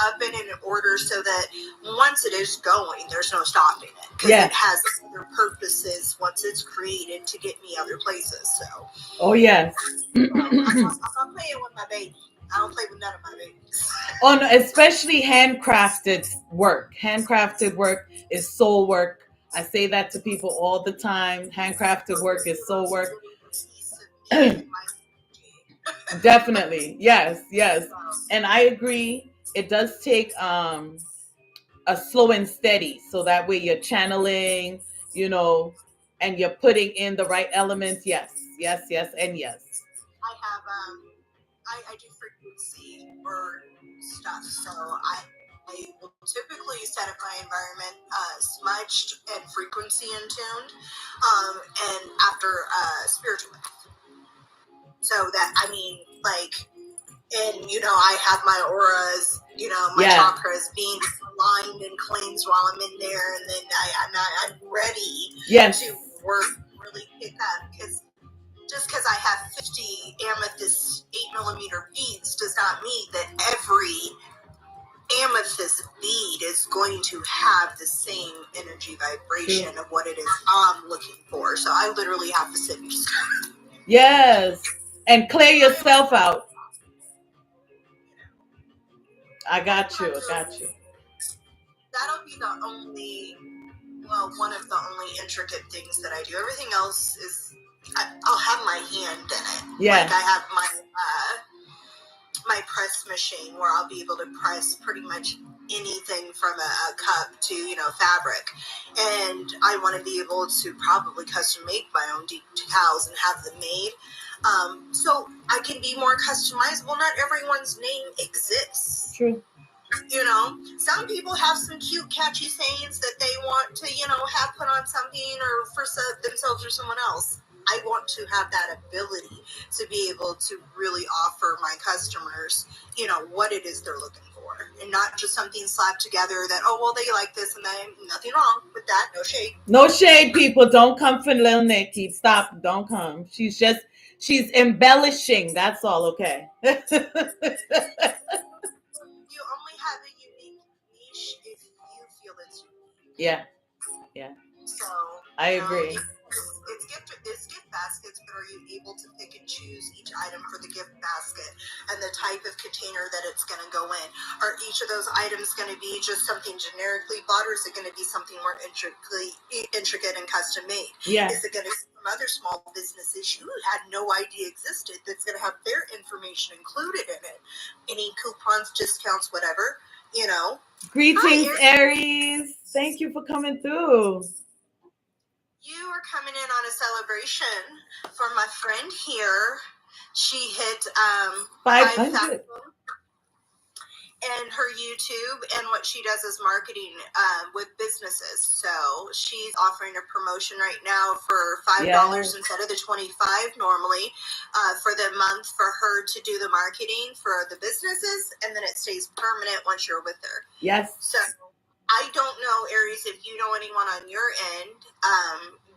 [SPEAKER 2] up and in order so that once it is going, there's no stopping it. Because it has other purposes once it's created to get me other places. So.
[SPEAKER 1] Oh, yes.
[SPEAKER 2] I'm playing with my baby. I don't play with none of my babies.
[SPEAKER 1] Oh, no, especially handcrafted work. Handcrafted work is soul work. I say that to people all the time. Handcrafted work is soul work. Definitely. Yes. And I agree. It does take a slow and steady. So that way you're channeling, and you're putting in the right elements. Yes, and yes.
[SPEAKER 2] I have, I do frequency or stuff. So I will typically set up my environment smudged and frequency in tuned, and after spiritual. So that, and I have my auras, my chakras being aligned and cleansed while I'm in there, and then I'm ready to work really pick up, because just because I have 50 amethyst 8mm beads does not mean that every amethyst bead is going to have the same energy vibration of what it is I'm looking for. So I literally have to sit and just
[SPEAKER 1] and clear yourself out. I got you.
[SPEAKER 2] That'll be one of the only intricate things that I do. Everything else is I'll have my hand in it.
[SPEAKER 1] Yeah.
[SPEAKER 2] Like I have my press machine where I'll be able to press pretty much anything from a cup to, fabric. And I want to be able to probably custom make my own decals and have them made. So I can be more customizable. Not everyone's name exists.
[SPEAKER 1] True.
[SPEAKER 2] Some people have some cute, catchy sayings that they want to, have put on something or for themselves or someone else. I want to have that ability to be able to really offer my customers, what it is they're looking for, and not just something slapped together that, oh, well, they like this and that. Nothing wrong with that. No shade.
[SPEAKER 1] No shade, people. Don't come for Lil Nikki. Stop. Don't come. She's embellishing. That's all. Okay.
[SPEAKER 2] You only have a unique niche if you feel it's unique.
[SPEAKER 1] Yeah.
[SPEAKER 2] So
[SPEAKER 1] I agree.
[SPEAKER 2] It's gift baskets, but are you able to pick and choose each item for the gift basket and the type of container that it's going to go in? Are each of those items going to be just something generically bought, or is it going to be something more intricate and custom made?
[SPEAKER 1] Yeah.
[SPEAKER 2] Is it going to be some other small businesses you had no idea existed that's going to have their information included in it? Any coupons, discounts, whatever,
[SPEAKER 1] Greetings, Aries. Thank you for coming through.
[SPEAKER 2] You are coming in on a celebration for my friend here. She hit 5,000 and her YouTube, and what she does is marketing with businesses. So she's offering a promotion right now for $5 instead of the $25 normally for the month for her to do the marketing for the businesses, and then it stays permanent once you're with her.
[SPEAKER 1] Yes.
[SPEAKER 2] So I don't know, Aries, if you know anyone on your end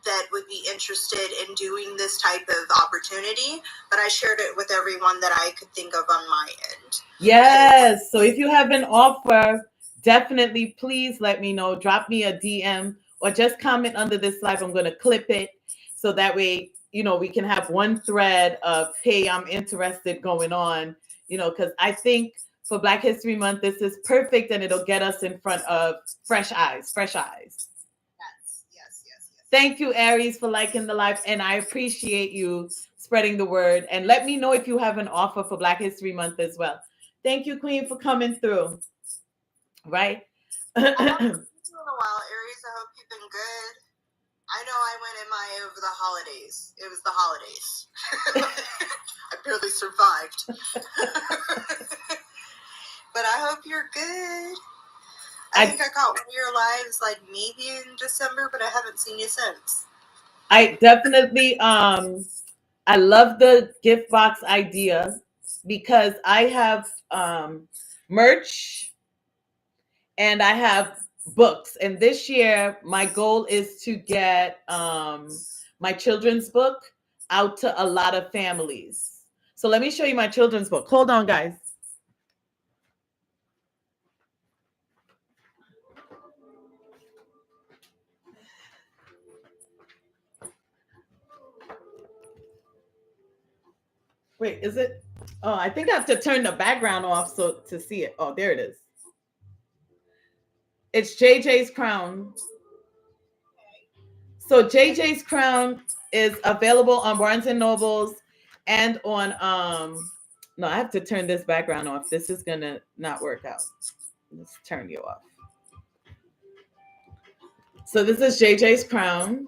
[SPEAKER 2] that would be interested in doing this type of opportunity, but I shared it with everyone that I could think of on my end.
[SPEAKER 1] Yes. So if you have an offer, definitely please let me know. Drop me a DM or just comment under this live. I'm going to clip it so that way, we can have one thread of, hey, I'm interested going on, because I think for Black History Month, this is perfect and it'll get us in front of fresh eyes. Yes. Thank you, Aries, for liking the live. And I appreciate you spreading the word. And let me know if you have an offer for Black History Month as well. Thank you, Queen, for coming through. Right?
[SPEAKER 2] I haven't seen you in a while, Aries. I hope you've been good. I know I went MIA over the holidays. It was the holidays. I barely survived. But I hope you're good. I think I caught one of your lives like maybe in December, but I haven't seen you since.
[SPEAKER 1] I definitely, I love the gift box idea because I have merch and I have books. And this year, my goal is to get my children's book out to a lot of families. So let me show you my children's book. Hold on, guys. Wait, is it? Oh, I think I have to turn the background off so to see it. Oh, there it is. It's JJ's Crown. So JJ's Crown is available on Barnes and Nobles and on no, I have to turn this background off. This is gonna not work out. Let's turn you off. So this is JJ's Crown.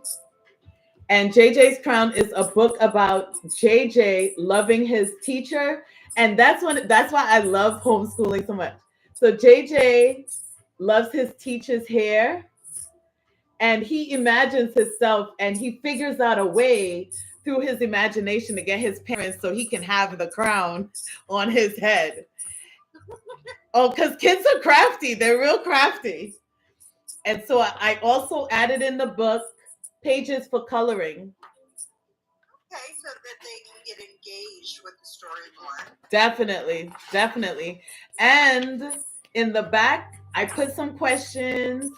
[SPEAKER 1] And JJ's Crown is a book about JJ loving his teacher. And that's why I love homeschooling so much. So JJ loves his teacher's hair. And he imagines himself and he figures out a way through his imagination to get his parents so he can have the crown on his head. Oh, because kids are crafty. They're real crafty. And so I also added in the book pages for coloring.
[SPEAKER 2] Okay, so that they can get engaged with the story more.
[SPEAKER 1] Definitely. And in the back, I put some questions,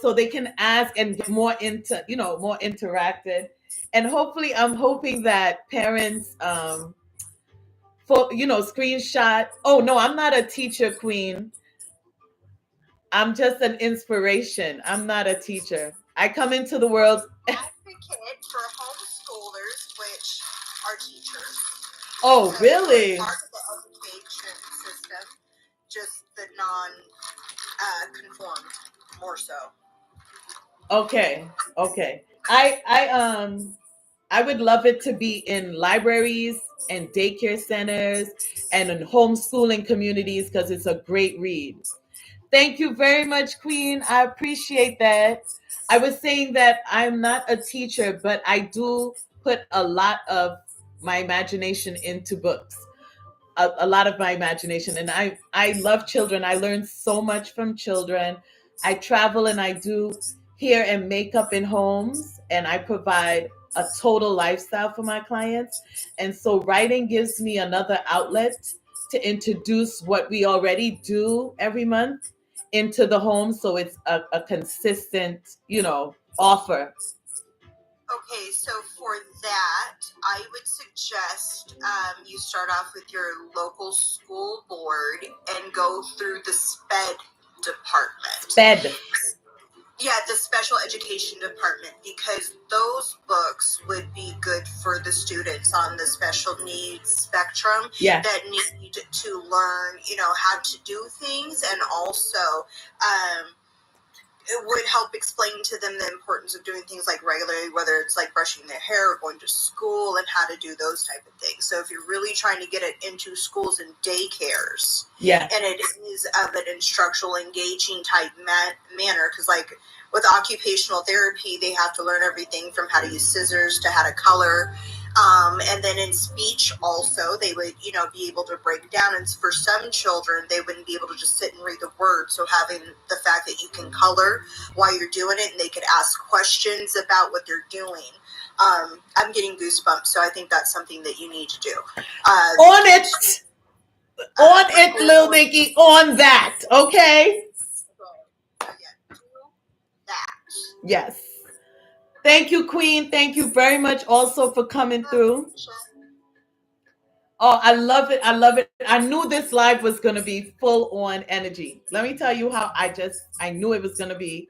[SPEAKER 1] so they can ask and get more into, more interacted. And hopefully, I'm hoping that parents, screenshot. Oh no, I'm not a teacher, Queen. I'm just an inspiration. I'm not a teacher. I come into the world.
[SPEAKER 2] Advocate for homeschoolers teachers.
[SPEAKER 1] Oh, really?
[SPEAKER 2] Part of the education system, just the non-conformed more so.
[SPEAKER 1] Okay. I would love it to be in libraries and daycare centers and in homeschooling communities because it's a great read. Thank you very much, Queen. I appreciate that. I was saying that I'm not a teacher, but I do put a lot of my imagination into books. A lot of my imagination, and I love children. I learn so much from children. I travel and I do hair and makeup in homes, and I provide a total lifestyle for my clients. And so writing gives me another outlet to introduce what we already do every month into the home, so it's a consistent, offer.
[SPEAKER 2] Okay, so for that, I would suggest you start off with your local school board and go through the SPED department.
[SPEAKER 1] SPED.
[SPEAKER 2] Yeah, the special education department, because those books would be good for the students on the special needs spectrum that need to learn, how to do things, and also it would help explain to them the importance of doing things like regularly, whether it's like brushing their hair or going to school, and how to do those type of things. So if you're really trying to get it into schools and daycares, and it is of an instructional, engaging type manner, because like with occupational therapy, they have to learn everything from how to use scissors to how to color. And then in speech also, they would, be able to break down. And for some children, they wouldn't be able to just sit and read the words. So having the fact that you can color while you're doing it, and they could ask questions about what they're doing. I'm getting goosebumps. So I think that's something that you need to do.
[SPEAKER 1] On it, Lil Nikki, on that. Okay. Yes. Thank you, Queen. Thank you very much also for coming through. Oh, I love it. I love it. I knew this live was going to be full on energy. Let me tell you how I knew it was going to be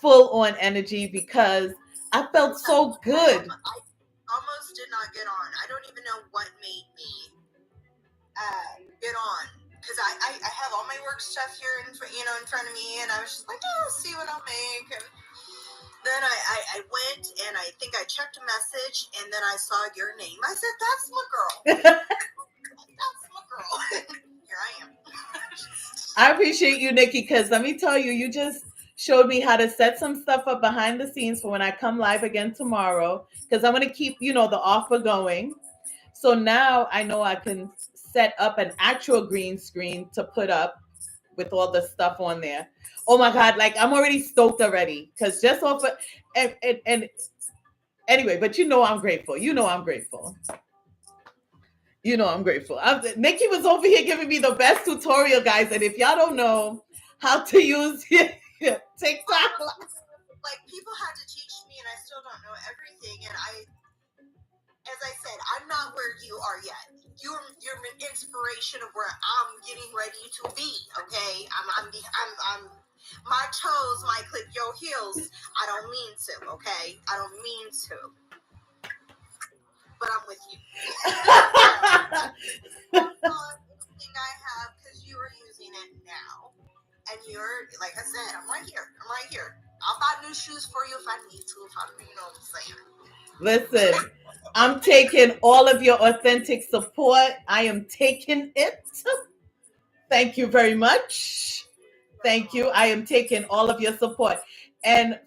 [SPEAKER 1] full on energy because I felt so good.
[SPEAKER 2] I almost did not get on. I don't even know what made me get on, because I have all my work stuff here in front of me, and I was just like, I'll see what I'll make. And then I went and I think I checked a message, and then I saw your name. I said, that's my girl. That's my girl. Here I am.
[SPEAKER 1] I appreciate you, Nikki, because let me tell you, you just showed me how to set some stuff up behind the scenes for when I come live again tomorrow, because I'm going to keep, the offer going. So now I know I can set up an actual green screen to put up with all the stuff on there. Oh my God, like I'm already stoked already, because just off of, and anyway, but I'm grateful. I'm grateful. I'm grateful. Nikki was over here giving me the best tutorial, guys. And if y'all don't know how to use TikTok,
[SPEAKER 2] like people had to teach me, and I still don't know everything. And as I said, I'm not where you are yet. You're an inspiration of where I'm getting ready to be. Okay, I'm my toes might click your heels. I don't mean to. Okay, I don't mean to. But I'm with you. Anything I have, because you are using it now, and you're, like I said, I'm right here. I'll buy new shoes for you if I need to. You know what I'm saying?
[SPEAKER 1] Listen, I'm taking all of your authentic support. I am taking it. Thank you very much. Thank you. I am taking all of your support. And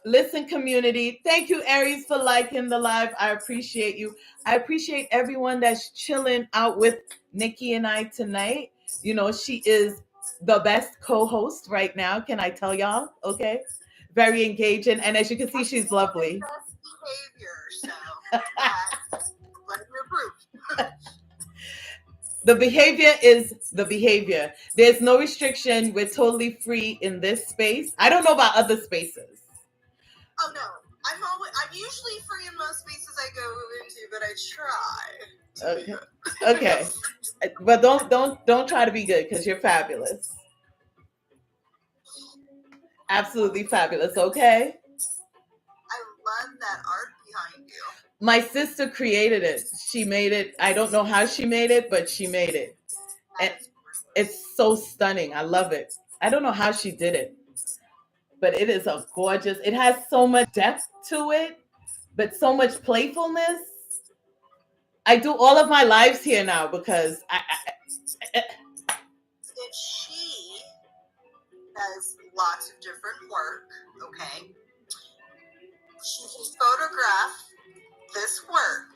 [SPEAKER 1] listen, community, thank you, Aries, for liking the live. I appreciate you. I appreciate everyone that's chilling out with Nikki and I tonight. She is the best co-host right now. Can I tell y'all? Okay. Very engaging. And as you can see, she's lovely.
[SPEAKER 2] Behavior, so let me approve.
[SPEAKER 1] The behavior is the behavior. There's no restriction. We're totally free in this space. I don't know about other spaces.
[SPEAKER 2] Oh no, I'm usually free in most spaces I go into, but I try.
[SPEAKER 1] Okay. But don't try to be good, because you're fabulous. Absolutely fabulous. Okay.
[SPEAKER 2] I love that art behind you.
[SPEAKER 1] My sister created it. she made it. I don't know how she made it, but she made it. And it's so stunning. I love it. I don't know how she did it, but it is a gorgeous. It has so much depth to it, but so much playfulness. I do all of my lives here now because
[SPEAKER 2] She does lots of different work. Okay, she can photograph this work.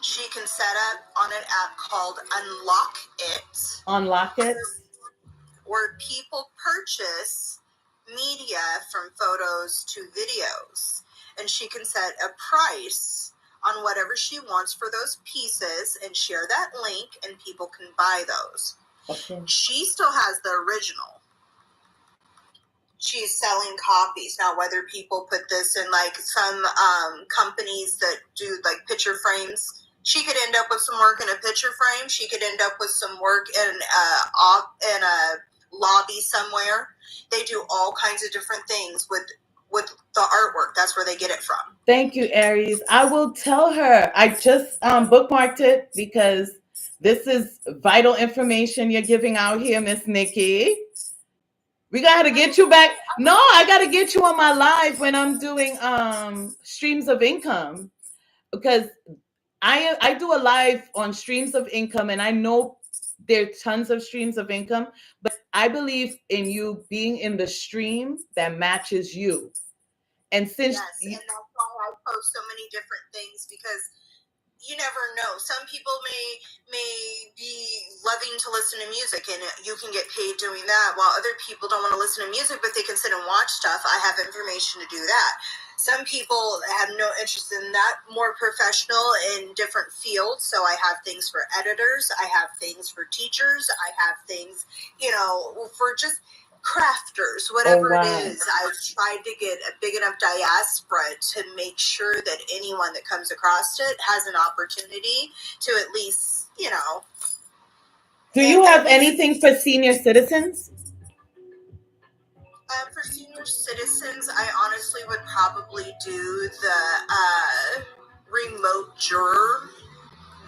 [SPEAKER 2] She can set up on an app called Unlock It.
[SPEAKER 1] Unlock It.
[SPEAKER 2] Where people purchase media from photos to videos. And she can set a price on whatever she wants for those pieces and share that link, and people can buy those.
[SPEAKER 1] Okay.
[SPEAKER 2] She still has the original. She's selling copies. Now, whether people put this in like some companies that do like picture frames, she could end up with some work in a picture frame. She could end up with some work in a lobby somewhere. They do all kinds of different things with the artwork. That's where they get it from.
[SPEAKER 1] Thank you, Aries. I will tell her. I just bookmarked it because this is vital information you're giving out here, Miss Nikki. We got to get you back. No, I got to get you on my live when I'm doing streams of income, because I do a live on streams of income, and I know there are tons of streams of income, but I believe in you being in the stream that matches you. And since
[SPEAKER 2] yes, and that's why I post so many different things, because you never know. Some people may be loving to listen to music, and you can get paid doing that, while other people don't want to listen to music, but they can sit and watch stuff. I have information to do that. Some people have no interest in that, more professional in different fields. So I have things for editors. I have things for teachers. I have things, for just crafters, whatever it is. I've tried to get a big enough diaspora to make sure that anyone that comes across it has an opportunity to at least,
[SPEAKER 1] Do you have anything for senior citizens?
[SPEAKER 2] For senior citizens, I honestly would probably do the remote juror,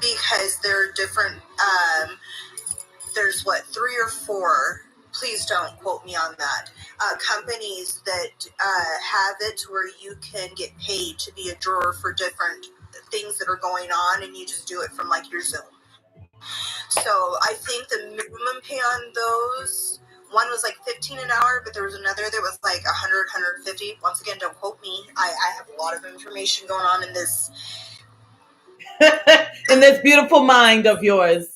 [SPEAKER 2] because there are different, there's 3 or 4, please don't quote me on that, companies that have it where you can get paid to be a juror for different things that are going on, and you just do it from like your Zoom. So I think the minimum pay on those, one was like $15 an hour, but there was another that was like $100, $150. Once again, don't quote me. I have a lot of information going on in this
[SPEAKER 1] in this beautiful mind of yours.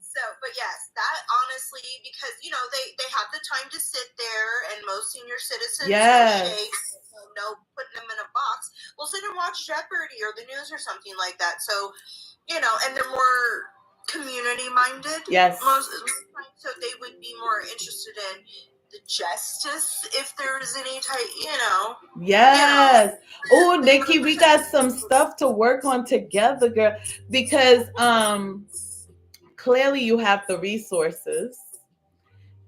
[SPEAKER 2] So, but yes, that honestly, because they have the time to sit there, and most senior citizens, no putting them in a box, will sit and watch Jeopardy or the news or something like that. So, and they're more community minded.
[SPEAKER 1] Yes.
[SPEAKER 2] Most of the time, so they would be more interested in the justice, if there's any type,
[SPEAKER 1] Yes. Oh, Nikki, we got some stuff to work on together, girl, because clearly you have the resources,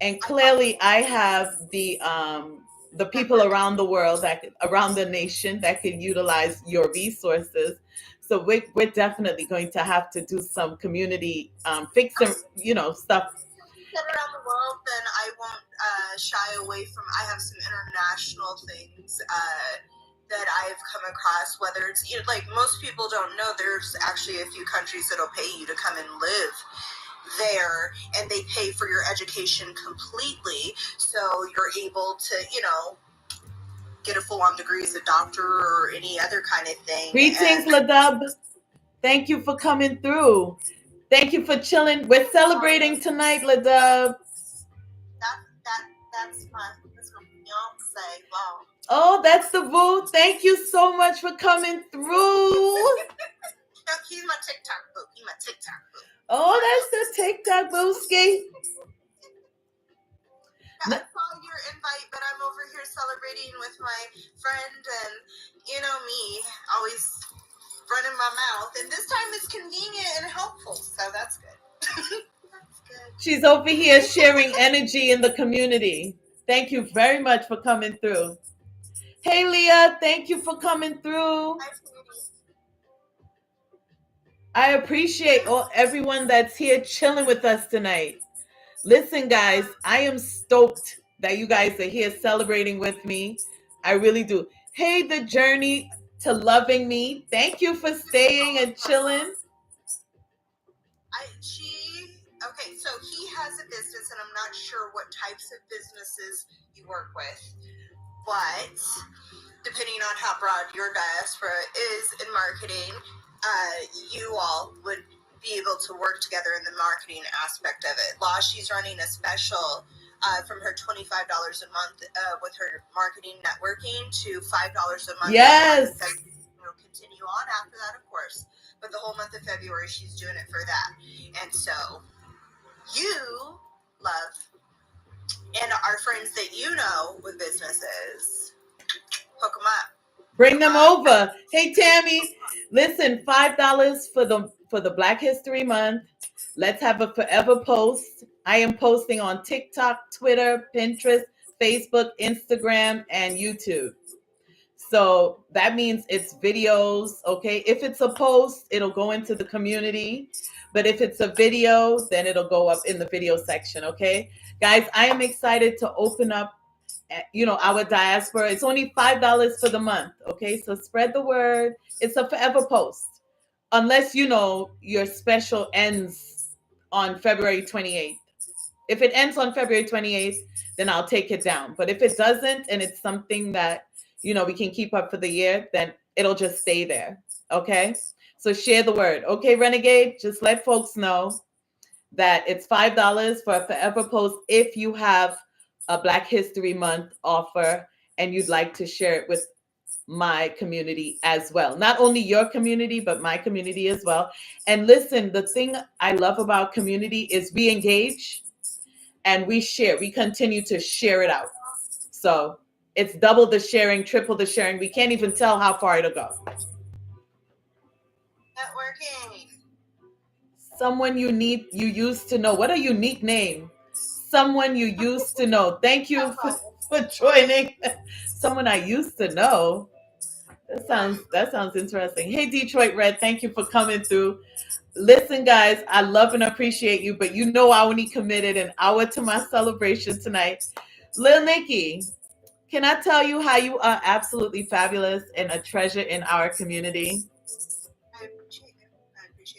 [SPEAKER 1] and clearly I have the people around the world, around the nation, that can utilize your resources. So we're definitely going to have to do some community fixing, stuff.
[SPEAKER 2] Around the world, then I won't shy away from. I have some international things that I've come across. Whether it's like most people don't know, there's actually a few countries that'll pay you to come and live there, and they pay for your education completely, so you're able to get a full-on degree as a doctor or any other kind of thing.
[SPEAKER 1] Greetings, Ladub. Thank you for coming through. Thank you for chilling. We're celebrating tonight, Ladub.
[SPEAKER 2] That's my fiance. Wow.
[SPEAKER 1] Oh, that's the boo. Thank you so much for coming through.
[SPEAKER 2] He's my TikTok boo.
[SPEAKER 1] Oh, that's the TikTok booski.
[SPEAKER 2] I saw your invite, but I'm over here celebrating with my friend, and me, always running my mouth. And this time it's convenient and helpful, so that's good. That's good.
[SPEAKER 1] She's over here sharing energy in the community. Thank you very much for coming through. Hey, Leah, thank you for coming through. I appreciate everyone that's here chilling with us tonight. Listen, guys, I am stoked that you guys are here celebrating with me. I really do. Hey, the journey to loving me. Thank you for staying and chilling.
[SPEAKER 2] Okay, so he has a business, and I'm not sure what types of businesses you work with, but depending on how broad your diaspora is in marketing, you all would be able to work together in the marketing aspect of it. She's running a special from her $25 a month with her marketing networking to $5 a month.
[SPEAKER 1] Yes.
[SPEAKER 2] It'll continue on after that, of course. But the whole month of February, she's doing it for that. And so you, love, and our friends that you know with businesses, hook them up.
[SPEAKER 1] Bring them over. Hey, Tammy, listen, $5 for the Black History Month. Let's have a forever post. I am posting on TikTok, Twitter, Pinterest, Facebook, Instagram, and YouTube. So that means it's videos, okay? If it's a post, it'll go into the community. But if it's a video, then it'll go up in the video section, okay? Guys, I am excited to open up, our diaspora. It's only $5 for the month, okay? So spread the word. It's a forever post. Unless, your special ends on February 28th. If it ends on February 28th, then I'll take it down. But if it doesn't, and it's something that we can keep up for the year, then it'll just stay there. Okay. So share the word. Okay, Renegade, just let folks know that it's $5 for a forever post if you have a Black History Month offer and you'd like to share it with my community as well. Not only your community, but my community as well. And listen, the thing I love about community is we engage and we share. We continue to share it out. So it's double the sharing, triple the sharing. We can't even tell how far it'll go.
[SPEAKER 2] Networking.
[SPEAKER 1] Someone you used to know. What a unique name. Someone you used to know. Thank you for joining. Someone I used to know. That sounds interesting. Hey, Detroit Red, thank you for coming through. Listen, guys, I love and appreciate you, but I only committed an hour to my celebration tonight. Lil Nikki, can I tell you how you are absolutely fabulous and a treasure in our community?
[SPEAKER 2] I appreciate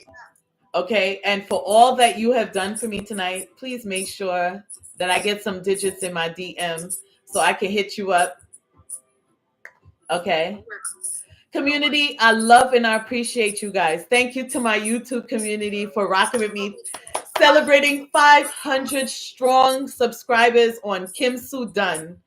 [SPEAKER 2] that.
[SPEAKER 1] Okay, and for all that you have done for me tonight, please make sure that I get some digits in my DM so I can hit you up. Okay. Community, I love and I appreciate you guys. Thank you to my YouTube community for rocking with me. Celebrating 500 strong subscribers on Kim Sue Dunn.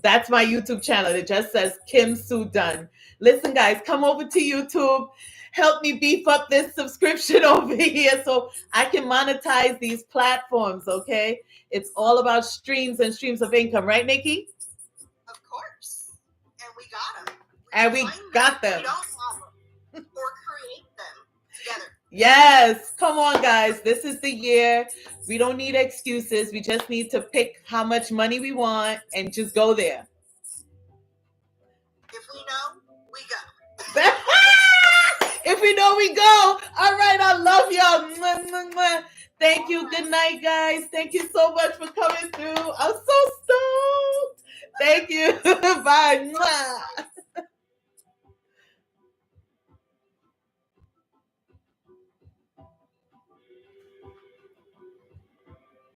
[SPEAKER 1] That's my YouTube channel. It just says Kim Sue Dunn. Listen, guys, come over to YouTube. Help me beef up this subscription over here so I can monetize these platforms, okay? It's all about streams and streams of income. Right, Nikki?
[SPEAKER 2] Of course. And we got them.
[SPEAKER 1] And we got them.
[SPEAKER 2] We don't have them or create them together.
[SPEAKER 1] Yes. Come on, guys. This is the year. We don't need excuses. We just need to pick how much money we want and just go there.
[SPEAKER 2] If we know, we go.
[SPEAKER 1] If we know, we go. All right. I love y'all. Thank you. Good night, guys. Thank you so much for coming through. I'm so stoked. Thank you. Bye.